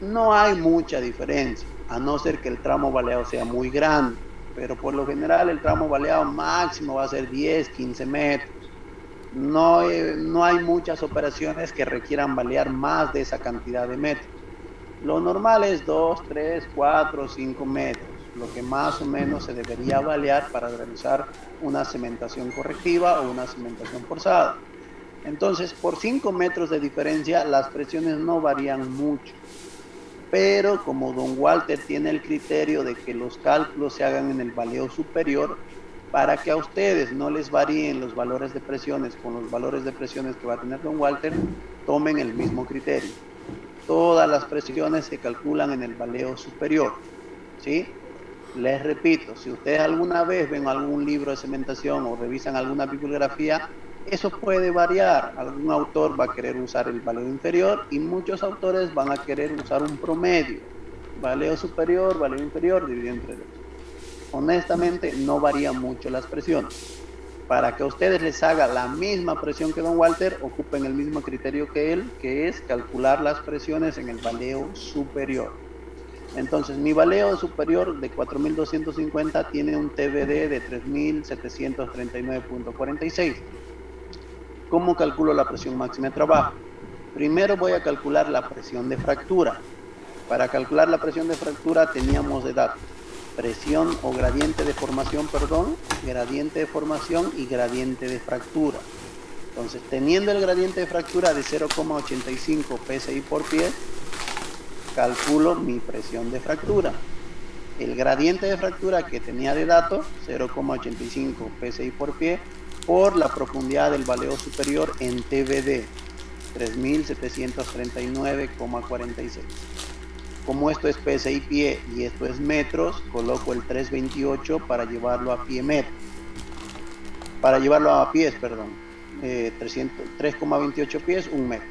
No hay mucha diferencia, a no ser que el tramo baleado sea muy grande. Pero por lo general el tramo baleado máximo va a ser 10, 15 metros. No hay muchas operaciones que requieran balear más de esa cantidad de metros. Lo normal es 2, 3, 4, 5 metros, lo que más o menos se debería balear para realizar una cementación correctiva o una cementación forzada. Entonces, por 5 metros de diferencia, las presiones no varían mucho. pero como don Walter tiene el criterio de que los cálculos se hagan en el valeo superior, para que a ustedes no les varíen los valores de presiones con los valores de presiones que va a tener don Walter, tomen el mismo criterio. Todas las presiones se calculan en el valeo superior, ¿sí? Les repito, si ustedes alguna vez ven algún libro de cementación o revisan alguna bibliografía, eso puede variar. Algún autor va a querer usar el valeo inferior y muchos autores van a querer usar un promedio. Valeo superior, valeo inferior, dividido entre 2. Honestamente, no varían mucho las presiones. Para que a ustedes les haga la misma presión que don Walter, ocupen el mismo criterio que él, que es calcular las presiones en el valeo superior. Entonces, mi valeo superior de 4250 tiene un TBD de 3739.46. ¿Cómo calculo la presión máxima de trabajo? Primero voy a calcular la presión de fractura. Para calcular la presión de fractura teníamos de datos presión o gradiente de formación, gradiente de formación y gradiente de fractura. Entonces, teniendo el gradiente de fractura de 0,85 psi por pie, calculo mi presión de fractura. El gradiente de fractura que tenía de dato, 0,85 psi por pie, por la profundidad del valeo superior en TBD, 3739,46. Como esto es psi pie y esto es metros, coloco el 328 para llevarlo a pie metro. Para llevarlo a pies, 3,28 pies, 1 metro.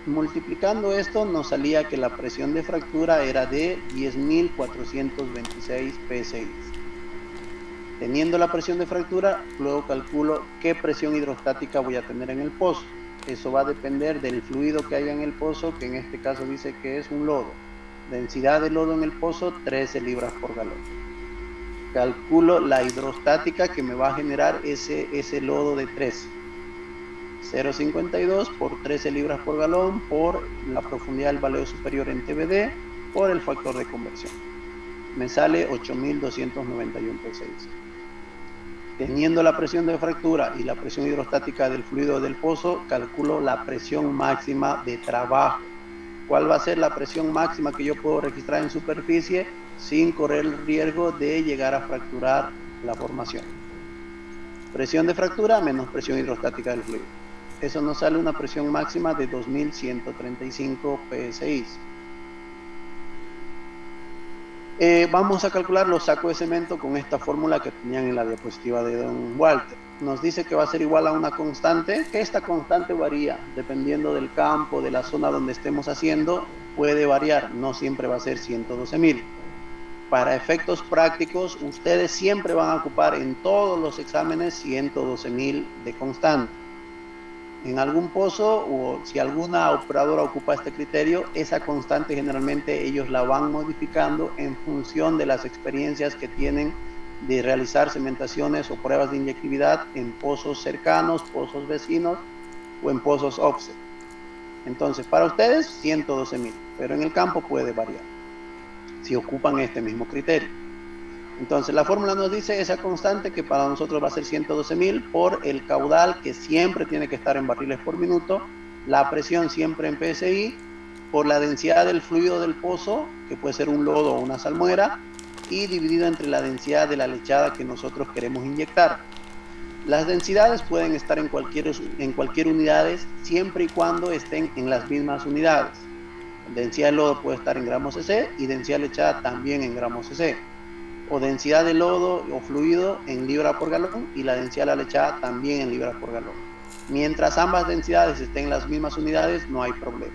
Multiplicando esto nos salía que la presión de fractura era de 10.426 psi. Teniendo la presión de fractura, luego calculo qué presión hidrostática voy a tener en el pozo. Eso va a depender del fluido que haya en el pozo, que en este caso dice que es un lodo. Densidad de lodo en el pozo, 13 libras por galón. Calculo la hidrostática que me va a generar ese lodo de 13. 0,52 por 13 libras por galón por la profundidad del valeo superior en TBD por el factor de conversión. Me sale 8.291 psi. Teniendo la presión de fractura y la presión hidrostática del fluido del pozo, calculo la presión máxima de trabajo. ¿Cuál va a ser la presión máxima que yo puedo registrar en superficie sin correr el riesgo de llegar a fracturar la formación? Presión de fractura menos presión hidrostática del fluido. Eso nos sale una presión máxima de 2.135 psi. Vamos a calcular los sacos de cemento con esta fórmula que tenían en la diapositiva de don Walter. Nos dice que va a ser igual a una constante, que esta constante varía dependiendo del campo, de la zona donde estemos haciendo, puede variar, no siempre va a ser 112.000. Para efectos prácticos, ustedes siempre van a ocupar en todos los exámenes 112.000 de constante. En algún pozo o si alguna operadora ocupa este criterio, esa constante generalmente ellos la van modificando en función de las experiencias que tienen de realizar cementaciones o pruebas de inyectividad en pozos cercanos, pozos vecinos o en pozos offset. Entonces, para ustedes 112.000, pero en el campo puede variar si ocupan este mismo criterio. Entonces, la fórmula nos dice esa constante que para nosotros va a ser 112.000 por el caudal que siempre tiene que estar en barriles por minuto, la presión siempre en PSI, por la densidad del fluido del pozo, que puede ser un lodo o una salmuera, y dividido entre la densidad de la lechada que nosotros queremos inyectar. Las densidades pueden estar en cualquier unidades siempre y cuando estén en las mismas unidades. Densidad de lodo puede estar en gramos cc y densidad de lechada también en gramos cc. O densidad de lodo o fluido en libra por galón y la densidad de la lechada también en libras por galón. Mientras ambas densidades estén en las mismas unidades, no hay problema.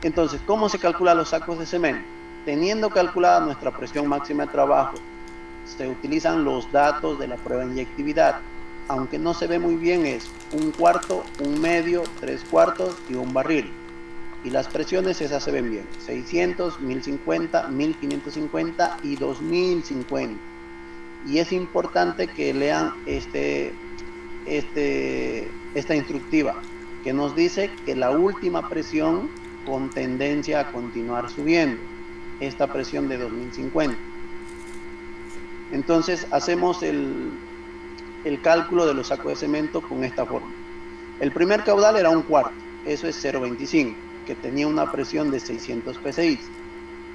Entonces, ¿cómo se calculan los sacos de cemento? Teniendo calculada nuestra presión máxima de trabajo, se utilizan los datos de la prueba de inyectividad. Aunque no se ve muy bien, es 1/4, 1/2, 3/4 y un barril. Y las presiones esas se ven bien, 600, 1050, 1550 y 2050. Y es importante que lean esta instructiva, que nos dice que la última presión con tendencia a continuar subiendo, esta presión de 2050. Entonces hacemos el cálculo de los sacos de cemento con esta forma. El primer caudal era 1/4, eso es 0,25. Que tenía una presión de 600 psi.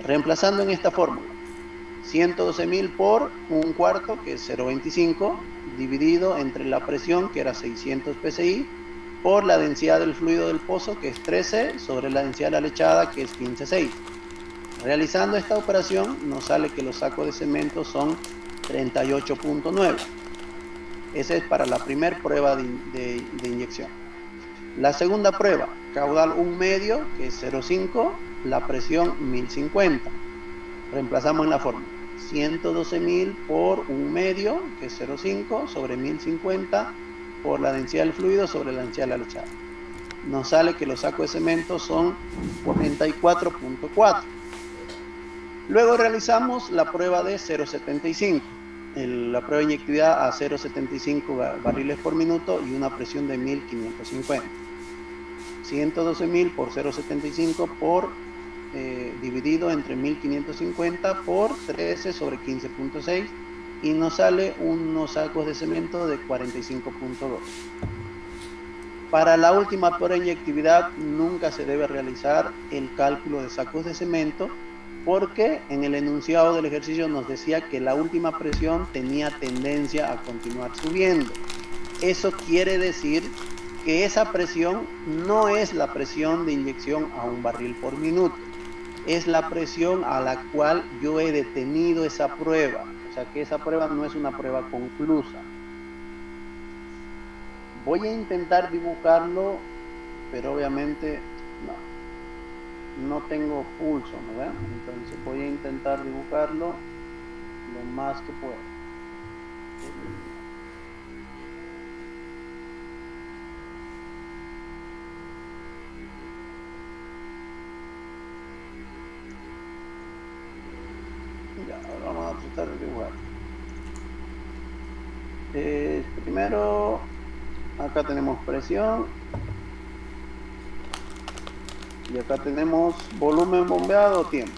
Reemplazando en esta fórmula, 112.000 por un cuarto, que es 0,25, dividido entre la presión, que era 600 psi, por la densidad del fluido del pozo, que es 13, sobre la densidad de la lechada, que es 15,6. Realizando esta operación, nos sale que los sacos de cemento son 38.9. Esa es para la primera prueba de inyección. La segunda prueba, caudal 1 medio, que es 0,5, la presión 1050. Reemplazamos en la fórmula. 112.000 por 1 medio, que es 0,5, sobre 1050, por la densidad del fluido sobre la densidad de la lechada. Nos sale que los sacos de cemento son 44.4. Luego realizamos la prueba de 0,75. La prueba de inyectividad a 0,75 barriles por minuto y una presión de 1550. 112.000 por 0,75 por dividido entre 1550 por 13 sobre 15.6 y nos sale unos sacos de cemento de 45.2. Para la última prueba de inyectividad nunca se debe realizar el cálculo de sacos de cemento, porque en el enunciado del ejercicio nos decía que la última presión tenía tendencia a continuar subiendo. Eso quiere decir que esa presión no es la presión de inyección a 1 barril por minuto, es la presión a la cual yo he detenido esa prueba. O sea que esa prueba no es una prueba conclusa. Voy a intentar dibujarlo, pero obviamente no tengo pulso, ¿no ven? Entonces voy a intentar dibujarlo lo más que pueda. Ya, ahora vamos a tratar de dibujar. Primero, acá tenemos presión. Y acá tenemos volumen bombeado, tiempo.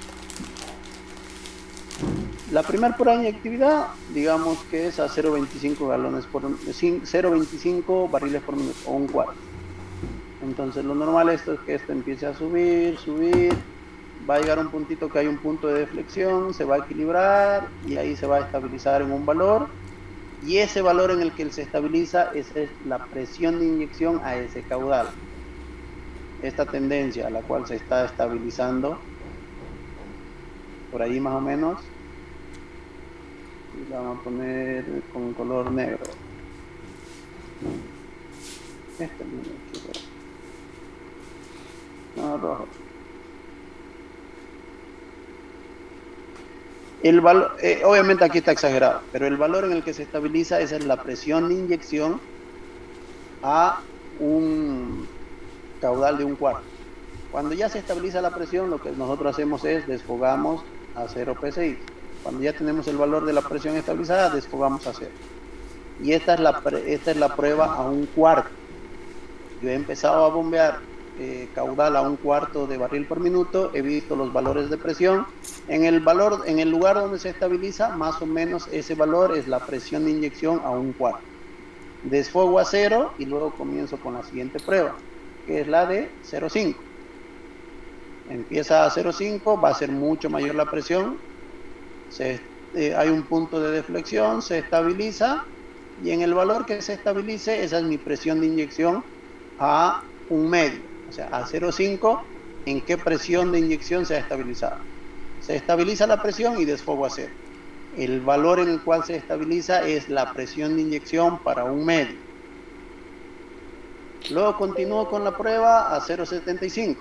La primera prueba de inyectividad, digamos que es a 0,25 galones por 0,25 barriles por minuto, o un cuarto. Entonces lo normal es que esto empiece a subir, va a llegar a un puntito que hay un punto de deflexión, se va a equilibrar y ahí se va a estabilizar en un valor. Y ese valor en el que se estabiliza es la presión de inyección a ese caudal. Esta tendencia a la cual se está estabilizando por ahí más o menos, y la vamos a poner con color negro. Rojo. El valor, obviamente aquí está exagerado, pero el valor en el que se estabiliza es la presión de inyección a un caudal de un cuarto. Cuando ya se estabiliza la presión, lo que nosotros hacemos es desfogamos a 0 psi. Cuando ya tenemos el valor de la presión estabilizada, desfogamos a 0. Y esta es la prueba a un cuarto. Yo he empezado a bombear caudal a un cuarto de barril por minuto, he visto los valores de presión. En el lugar donde se estabiliza, más o menos ese valor es la presión de inyección a un cuarto. Desfogo a 0 y luego comienzo con la siguiente prueba, que es la de 0,5. Empieza a 0,5, va a ser mucho mayor la presión, hay un punto de deflexión, se estabiliza, y en el valor que se estabilice, esa es mi presión de inyección a un medio, o sea, a 0,5, ¿en qué presión de inyección se ha estabilizado? Se estabiliza la presión y desfogo a 0. El valor en el cual se estabiliza es la presión de inyección para un medio. Luego continúo con la prueba a 0,75.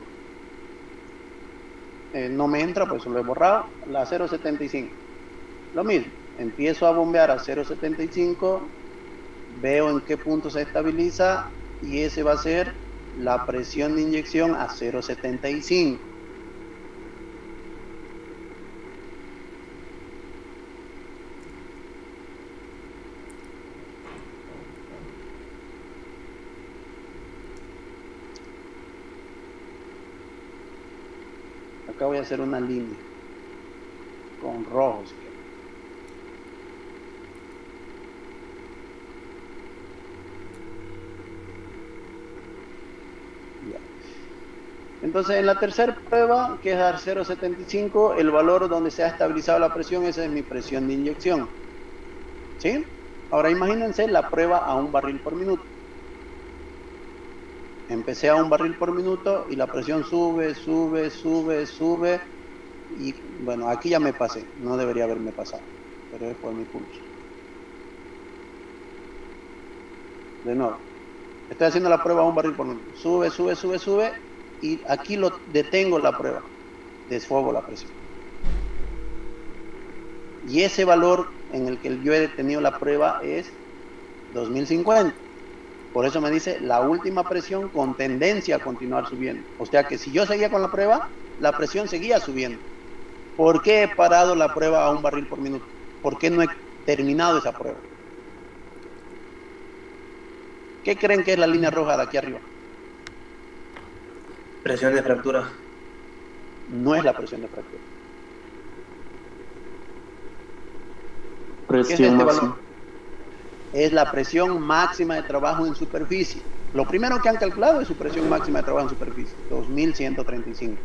No me entra, pues lo he borrado. La 0,75. Lo mismo. Empiezo a bombear a 0,75. Veo en qué punto se estabiliza. Y ese va a ser la presión de inyección a 0,75. Acá voy a hacer una línea con rojos. Entonces, en la tercera prueba, que es dar 0,75, el valor donde se ha estabilizado la presión, esa es mi presión de inyección. ¿Sí? Ahora imagínense la prueba a 1 barril por minuto. Empecé a 1 barril por minuto y la presión sube, sube, sube, sube. Y bueno, aquí ya me pasé. No debería haberme pasado, pero es por mi pulso. De nuevo. Estoy haciendo la prueba a 1 barril por minuto. Sube, sube, sube, sube. Y aquí lo detengo la prueba. Desfogo la presión. Y ese valor en el que yo he detenido la prueba es 2050. Por eso me dice la última presión con tendencia a continuar subiendo. O sea que si yo seguía con la prueba, la presión seguía subiendo. ¿Por qué he parado la prueba a 1 barril por minuto? ¿Por qué no he terminado esa prueba? ¿Qué creen que es la línea roja de aquí arriba? Presión de fractura. No es la presión de fractura. Presión ¿Qué es este máxima. valor? Es la presión máxima de trabajo en superficie. Lo primero que han calculado es su presión máxima de trabajo en superficie, 2135.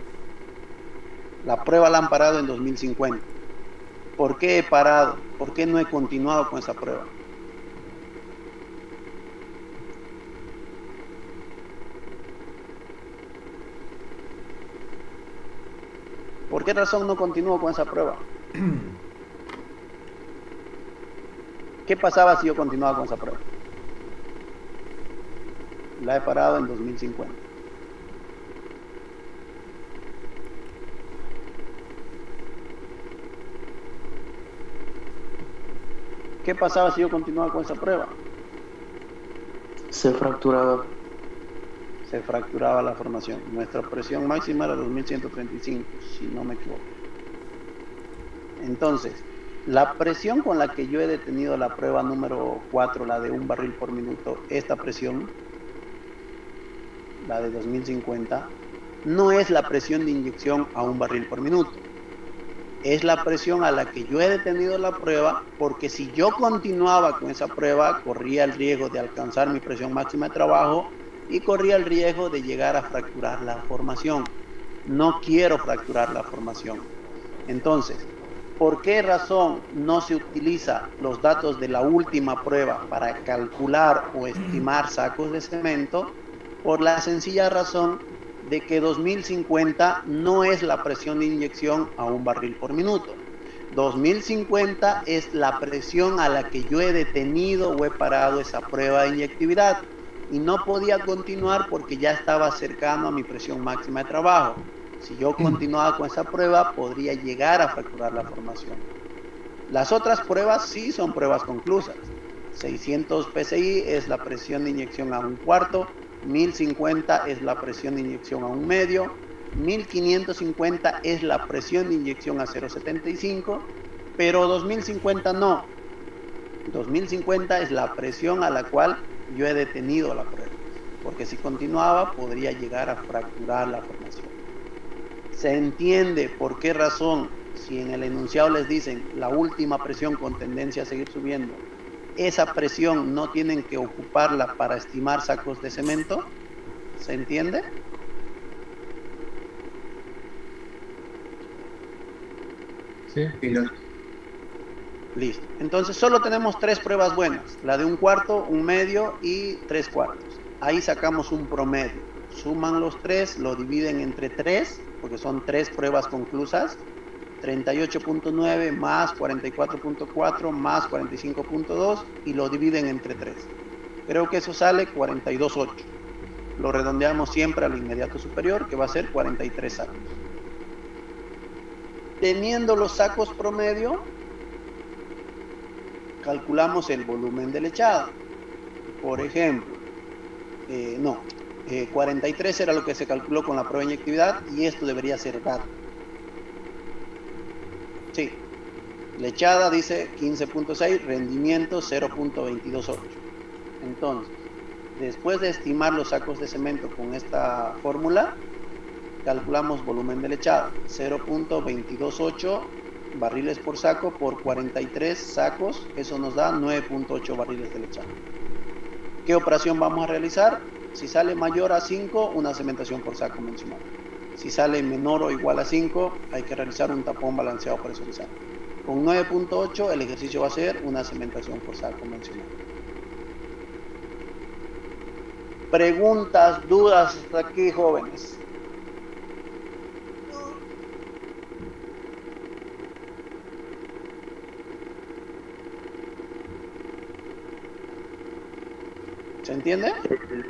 La prueba la han parado en 2050. ¿Por qué he parado? ¿Por qué no he continuado con esa prueba? ¿Por qué razón no continúo con esa prueba? ¿Qué pasaba si yo continuaba con esa prueba? La he parado en 2050. ¿Qué pasaba si yo continuaba con esa prueba? Se fracturaba. Se fracturaba la formación. Nuestra presión máxima era 2135, si no me equivoco. Entonces, la presión con la que yo he detenido la prueba número 4, la de 1 barril por minuto, esta presión, la de 2050, no es la presión de inyección a 1 barril por minuto. Es la presión a la que yo he detenido la prueba, porque si yo continuaba con esa prueba, corría el riesgo de alcanzar mi presión máxima de trabajo y corría el riesgo de llegar a fracturar la formación. No quiero fracturar la formación. Entonces, ¿por qué razón no se utiliza los datos de la última prueba para calcular o estimar sacos de cemento? Por la sencilla razón de que 2050 no es la presión de inyección a 1 barril por minuto. 2050 es la presión a la que yo he detenido o he parado esa prueba de inyectividad y no podía continuar porque ya estaba cercano a mi presión máxima de trabajo. Si yo continuaba con esa prueba, podría llegar a fracturar la formación. Las otras pruebas sí son pruebas conclusas. 600 PSI es la presión de inyección a 1/4, 1050 es la presión de inyección a 1/2, 1550 es la presión de inyección a 0,75, pero 2050 no. 2050 es la presión a la cual yo he detenido la prueba, porque si continuaba podría llegar a fracturar la formación. Se entiende por qué razón, si en el enunciado les dicen la última presión con tendencia a seguir subiendo, esa presión no tienen que ocuparla para estimar sacos de cemento. ¿Se entiende? Sí. Listo. Entonces solo tenemos 3 pruebas buenas, la de 1/4, 1/2 y 3/4. Ahí sacamos un promedio. Suman los 3, lo dividen entre 3, porque son 3 pruebas conclusas. 38.9 más 44.4 más 45.2 y lo dividen entre 3. Creo que eso sale 42.8. Lo redondeamos siempre al inmediato superior, que va a ser 43 sacos. Teniendo los sacos promedio, calculamos el volumen de lechada. Por ejemplo, 43 era lo que se calculó con la prueba de inyectividad y esto debería ser dato. Sí, lechada dice 15.6, rendimiento 0.228. Entonces, después de estimar los sacos de cemento con esta fórmula, calculamos volumen de lechada, 0.228 barriles por saco por 43 sacos, eso nos da 9.8 barriles de lechada. ¿Qué operación vamos a realizar? Si sale mayor a 5, una cementación por saco mencionado. Si sale menor o igual a 5, hay que realizar un tapón balanceado presurizado. Con 9.8 el ejercicio va a ser una cementación forzada convencional. Preguntas, dudas hasta aquí, jóvenes. ¿Se entiende? El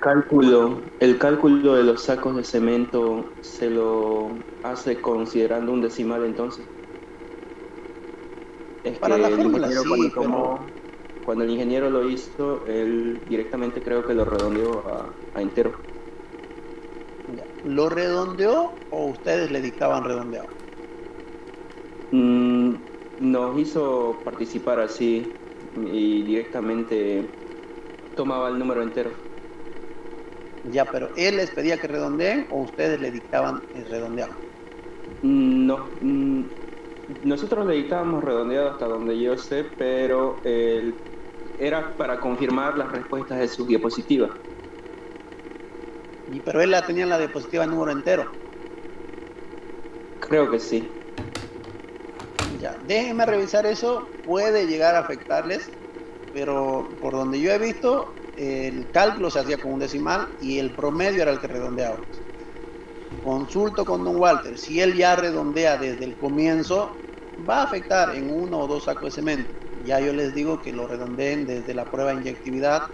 cálculo de los sacos de cemento se lo hace considerando un decimal entonces. Es para que la el fórmula ingeniero sí, cuando el ingeniero lo hizo, él directamente creo que lo redondeó a entero. ¿Lo redondeó o ustedes le dictaban redondeado? Nos hizo participar así y directamente tomaba el número entero. Ya, pero él les pedía que redondeen o ustedes le dictaban el redondeado. No, nosotros le dictábamos redondeado hasta donde yo sé, pero era para confirmar las respuestas de sus diapositivas. Pero él la tenía en la diapositiva en número entero. Creo que sí. Ya, déjenme revisar eso, puede llegar a afectarles, pero por donde yo he visto, el cálculo se hacía con un decimal y el promedio era el que redondeábamos. Consulto con don Walter, si él ya redondea desde el comienzo, va a afectar en 1 o 2 sacos de cemento. Ya yo les digo que lo redondeen desde la prueba de inyectividad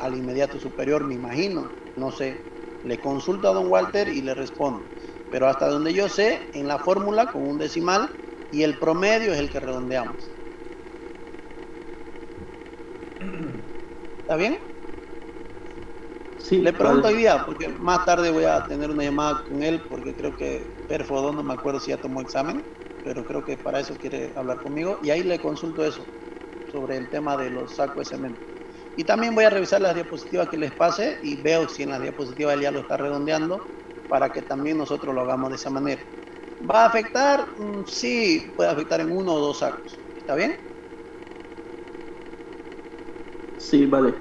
al inmediato superior, me imagino, no sé. Le consulto a don Walter y le respondo. Pero hasta donde yo sé, en la fórmula con un decimal y el promedio es el que redondeamos. ¿Está bien? Sí. Le pregunto hoy día, porque más tarde voy a tener una llamada con él, porque creo que Perfodón, no me acuerdo si ya tomó examen, pero creo que para eso quiere hablar conmigo, y ahí le consulto eso, sobre el tema de los sacos de cemento. Y también voy a revisar las diapositivas que les pase, y veo si en las diapositivas él ya lo está redondeando, para que también nosotros lo hagamos de esa manera. ¿Va a afectar? Sí, puede afectar en 1 o 2 sacos. ¿Está bien? Sí, vale.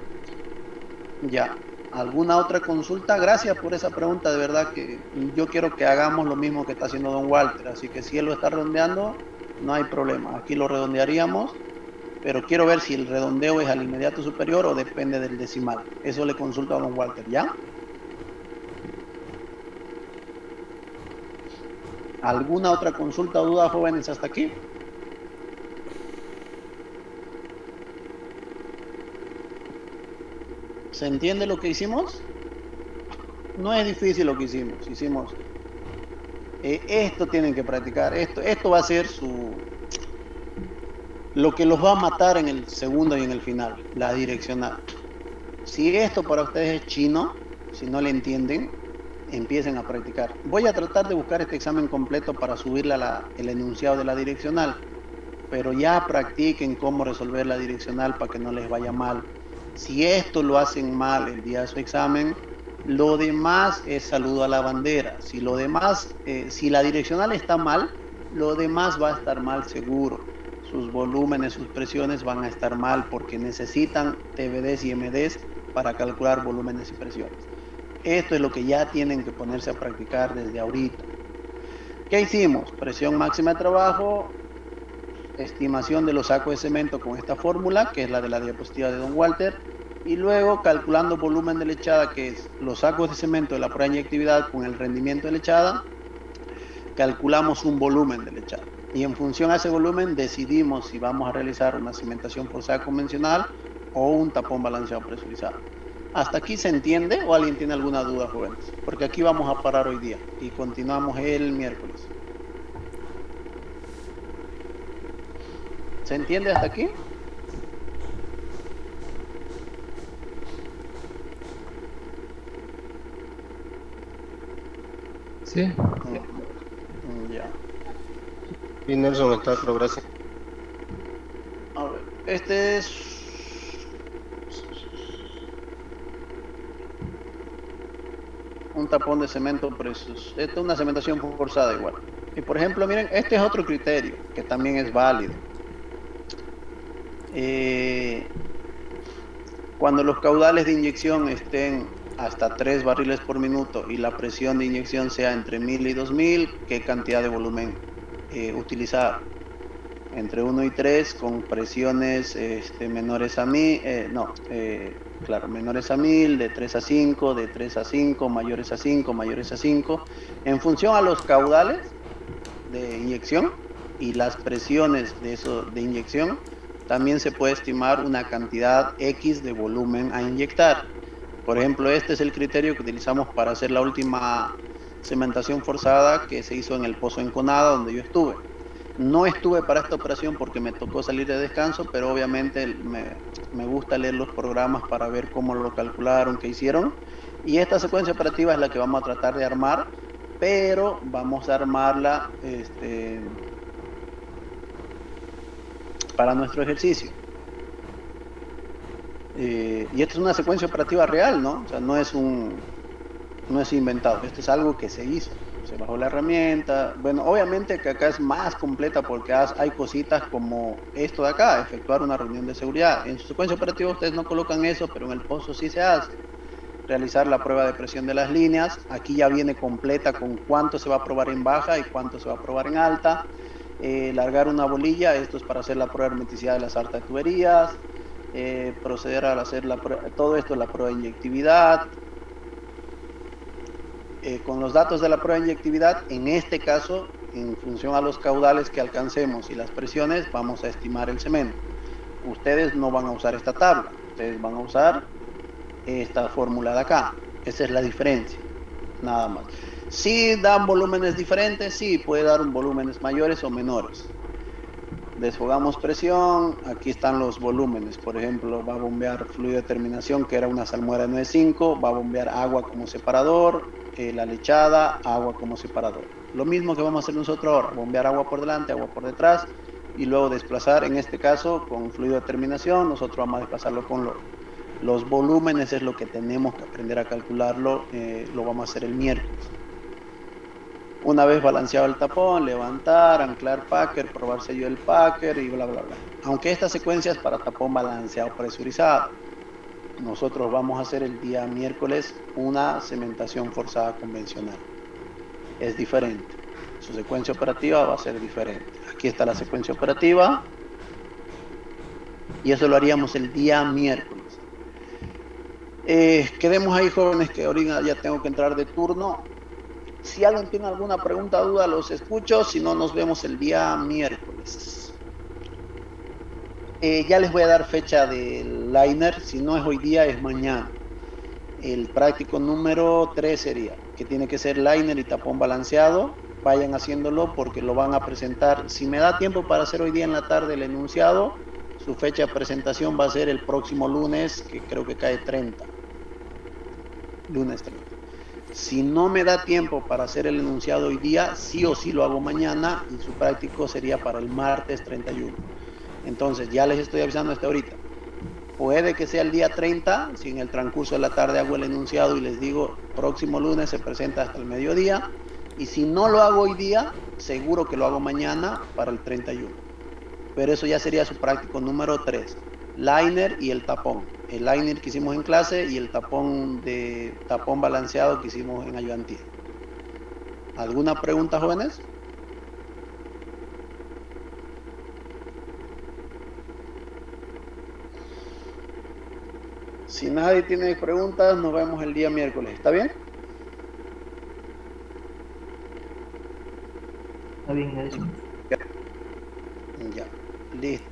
Ya. ¿Alguna otra consulta? Gracias por esa pregunta, de verdad que yo quiero que hagamos lo mismo que está haciendo don Walter, así que si él lo está redondeando, no hay problema, aquí lo redondearíamos, pero quiero ver si el redondeo es al inmediato superior o depende del decimal. Eso le consulto a don Walter, ¿ya? ¿Alguna otra consulta o duda, jóvenes, hasta aquí? ¿Se entiende lo que hicimos? No es difícil lo que hicimos. Esto tienen que practicar, esto va a ser lo que los va a matar en el segundo y en el final, la direccional. Si esto para ustedes es chino, si no le entienden, empiecen a practicar. Voy a tratar de buscar este examen completo para subirle el enunciado de la direccional, pero ya practiquen cómo resolver la direccional para que no les vaya mal. Si esto lo hacen mal el día de su examen, lo demás es saludo a la bandera. Si lo demás, si la direccional está mal, lo demás va a estar mal seguro. Sus volúmenes, sus presiones van a estar mal porque necesitan TVDs y MDs para calcular volúmenes y presiones. Esto es lo que ya tienen que ponerse a practicar desde ahorita. ¿Qué hicimos? Presión máxima de trabajo, estimación de los sacos de cemento con esta fórmula, que es la de la diapositiva de don Walter, y luego calculando volumen de lechada, que es los sacos de cemento de la prueba de inyectividad con el rendimiento de lechada, calculamos un volumen de lechada. Y en función a ese volumen decidimos si vamos a realizar una cimentación forzada convencional o un tapón balanceado presurizado. ¿Hasta aquí se entiende o alguien tiene alguna duda, jóvenes? Porque aquí vamos a parar hoy día y continuamos el miércoles. ¿Se entiende hasta aquí? Sí. Ya. Y Nelson está, pero gracias. A ver, este es... un tapón de cemento precios. Esta es una cementación forzada igual. Y por ejemplo, miren, este es otro criterio que también es válido. Cuando los caudales de inyección estén hasta 3 barriles por minuto y la presión de inyección sea entre 1000 y 2000, ¿qué cantidad de volumen utilizar? Entre 1 y 3 con presiones menores a 1000, menores a 1000, de 3 a 5, de 3 a 5, mayores a 5, mayores a 5, en función a los caudales de inyección y las presiones de inyección, también se puede estimar una cantidad X de volumen a inyectar. Por ejemplo, este es el criterio que utilizamos para hacer la última cementación forzada que se hizo en el Pozo Enconada, donde yo estuve. No estuve para esta operación porque me tocó salir de descanso, pero obviamente me gusta leer los programas para ver cómo lo calcularon, qué hicieron. Y esta secuencia operativa es la que vamos a tratar de armar, pero vamos a armarla para nuestro ejercicio. Y esta es una secuencia operativa real, ¿no? O sea, no es inventado. Esto es algo que se hizo. Se bajó la herramienta. Bueno, obviamente que acá es más completa porque hay cositas como esto de acá, efectuar una reunión de seguridad. En su secuencia operativa ustedes no colocan eso, pero en el pozo sí se hace. Realizar la prueba de presión de las líneas. Aquí ya viene completa con cuánto se va a probar en baja y cuánto se va a probar en alta. Largar una bolilla, esto es para hacer la prueba de hermeticidad de las sartas de tuberías. Proceder a hacer todo esto, la prueba de inyectividad. Con los datos de la prueba de inyectividad, en este caso, en función a los caudales que alcancemos y las presiones, vamos a estimar el cemento. Ustedes no van a usar esta tabla, ustedes van a usar esta fórmula de acá. Esa es la diferencia, nada más. Si dan volúmenes diferentes, sí, puede dar volúmenes mayores o menores. Desfogamos presión, aquí están los volúmenes. Por ejemplo, va a bombear fluido de terminación, que era una salmuera 9.5, va a bombear agua como separador, la lechada, agua como separador. Lo mismo que vamos a hacer nosotros ahora, bombear agua por delante, agua por detrás, y luego desplazar, en este caso, con fluido de terminación, nosotros vamos a desplazarlo con los volúmenes, es lo que tenemos que aprender a calcularlo, lo vamos a hacer el miércoles. Una vez balanceado el tapón, levantar, anclar packer, probar sello del packer y bla bla bla. Aunque esta secuencia es para tapón balanceado presurizado. Nosotros vamos a hacer el día miércoles una cementación forzada convencional. Es diferente. Su secuencia operativa va a ser diferente. Aquí está la secuencia operativa. Y eso lo haríamos el día miércoles. Quedemos ahí, jóvenes, que ahorita ya tengo que entrar de turno. Si alguien tiene alguna pregunta o duda, los escucho. Si no, nos vemos el día miércoles. Ya les voy a dar fecha del liner. Si no es hoy día, es mañana. El práctico número 3 sería que tiene que ser liner y tapón balanceado. Vayan haciéndolo porque lo van a presentar. Si me da tiempo para hacer hoy día en la tarde el enunciado, su fecha de presentación va a ser el próximo lunes, que creo que cae 30. Lunes 30. Si no me da tiempo para hacer el enunciado hoy día, sí o sí lo hago mañana y su práctico sería para el martes 31. Entonces ya les estoy avisando hasta ahorita. Puede que sea el día 30, si en el transcurso de la tarde hago el enunciado y les digo próximo lunes se presenta hasta el mediodía. Y si no lo hago hoy día, seguro que lo hago mañana para el 31. Pero eso ya sería su práctico número 3. Liner y el tapón. El liner que hicimos en clase y el tapón balanceado que hicimos en ayudantía. ¿Alguna pregunta, jóvenes? Si nadie tiene preguntas, nos vemos el día miércoles. ¿Está bien? Está bien, eso. Ya. Listo.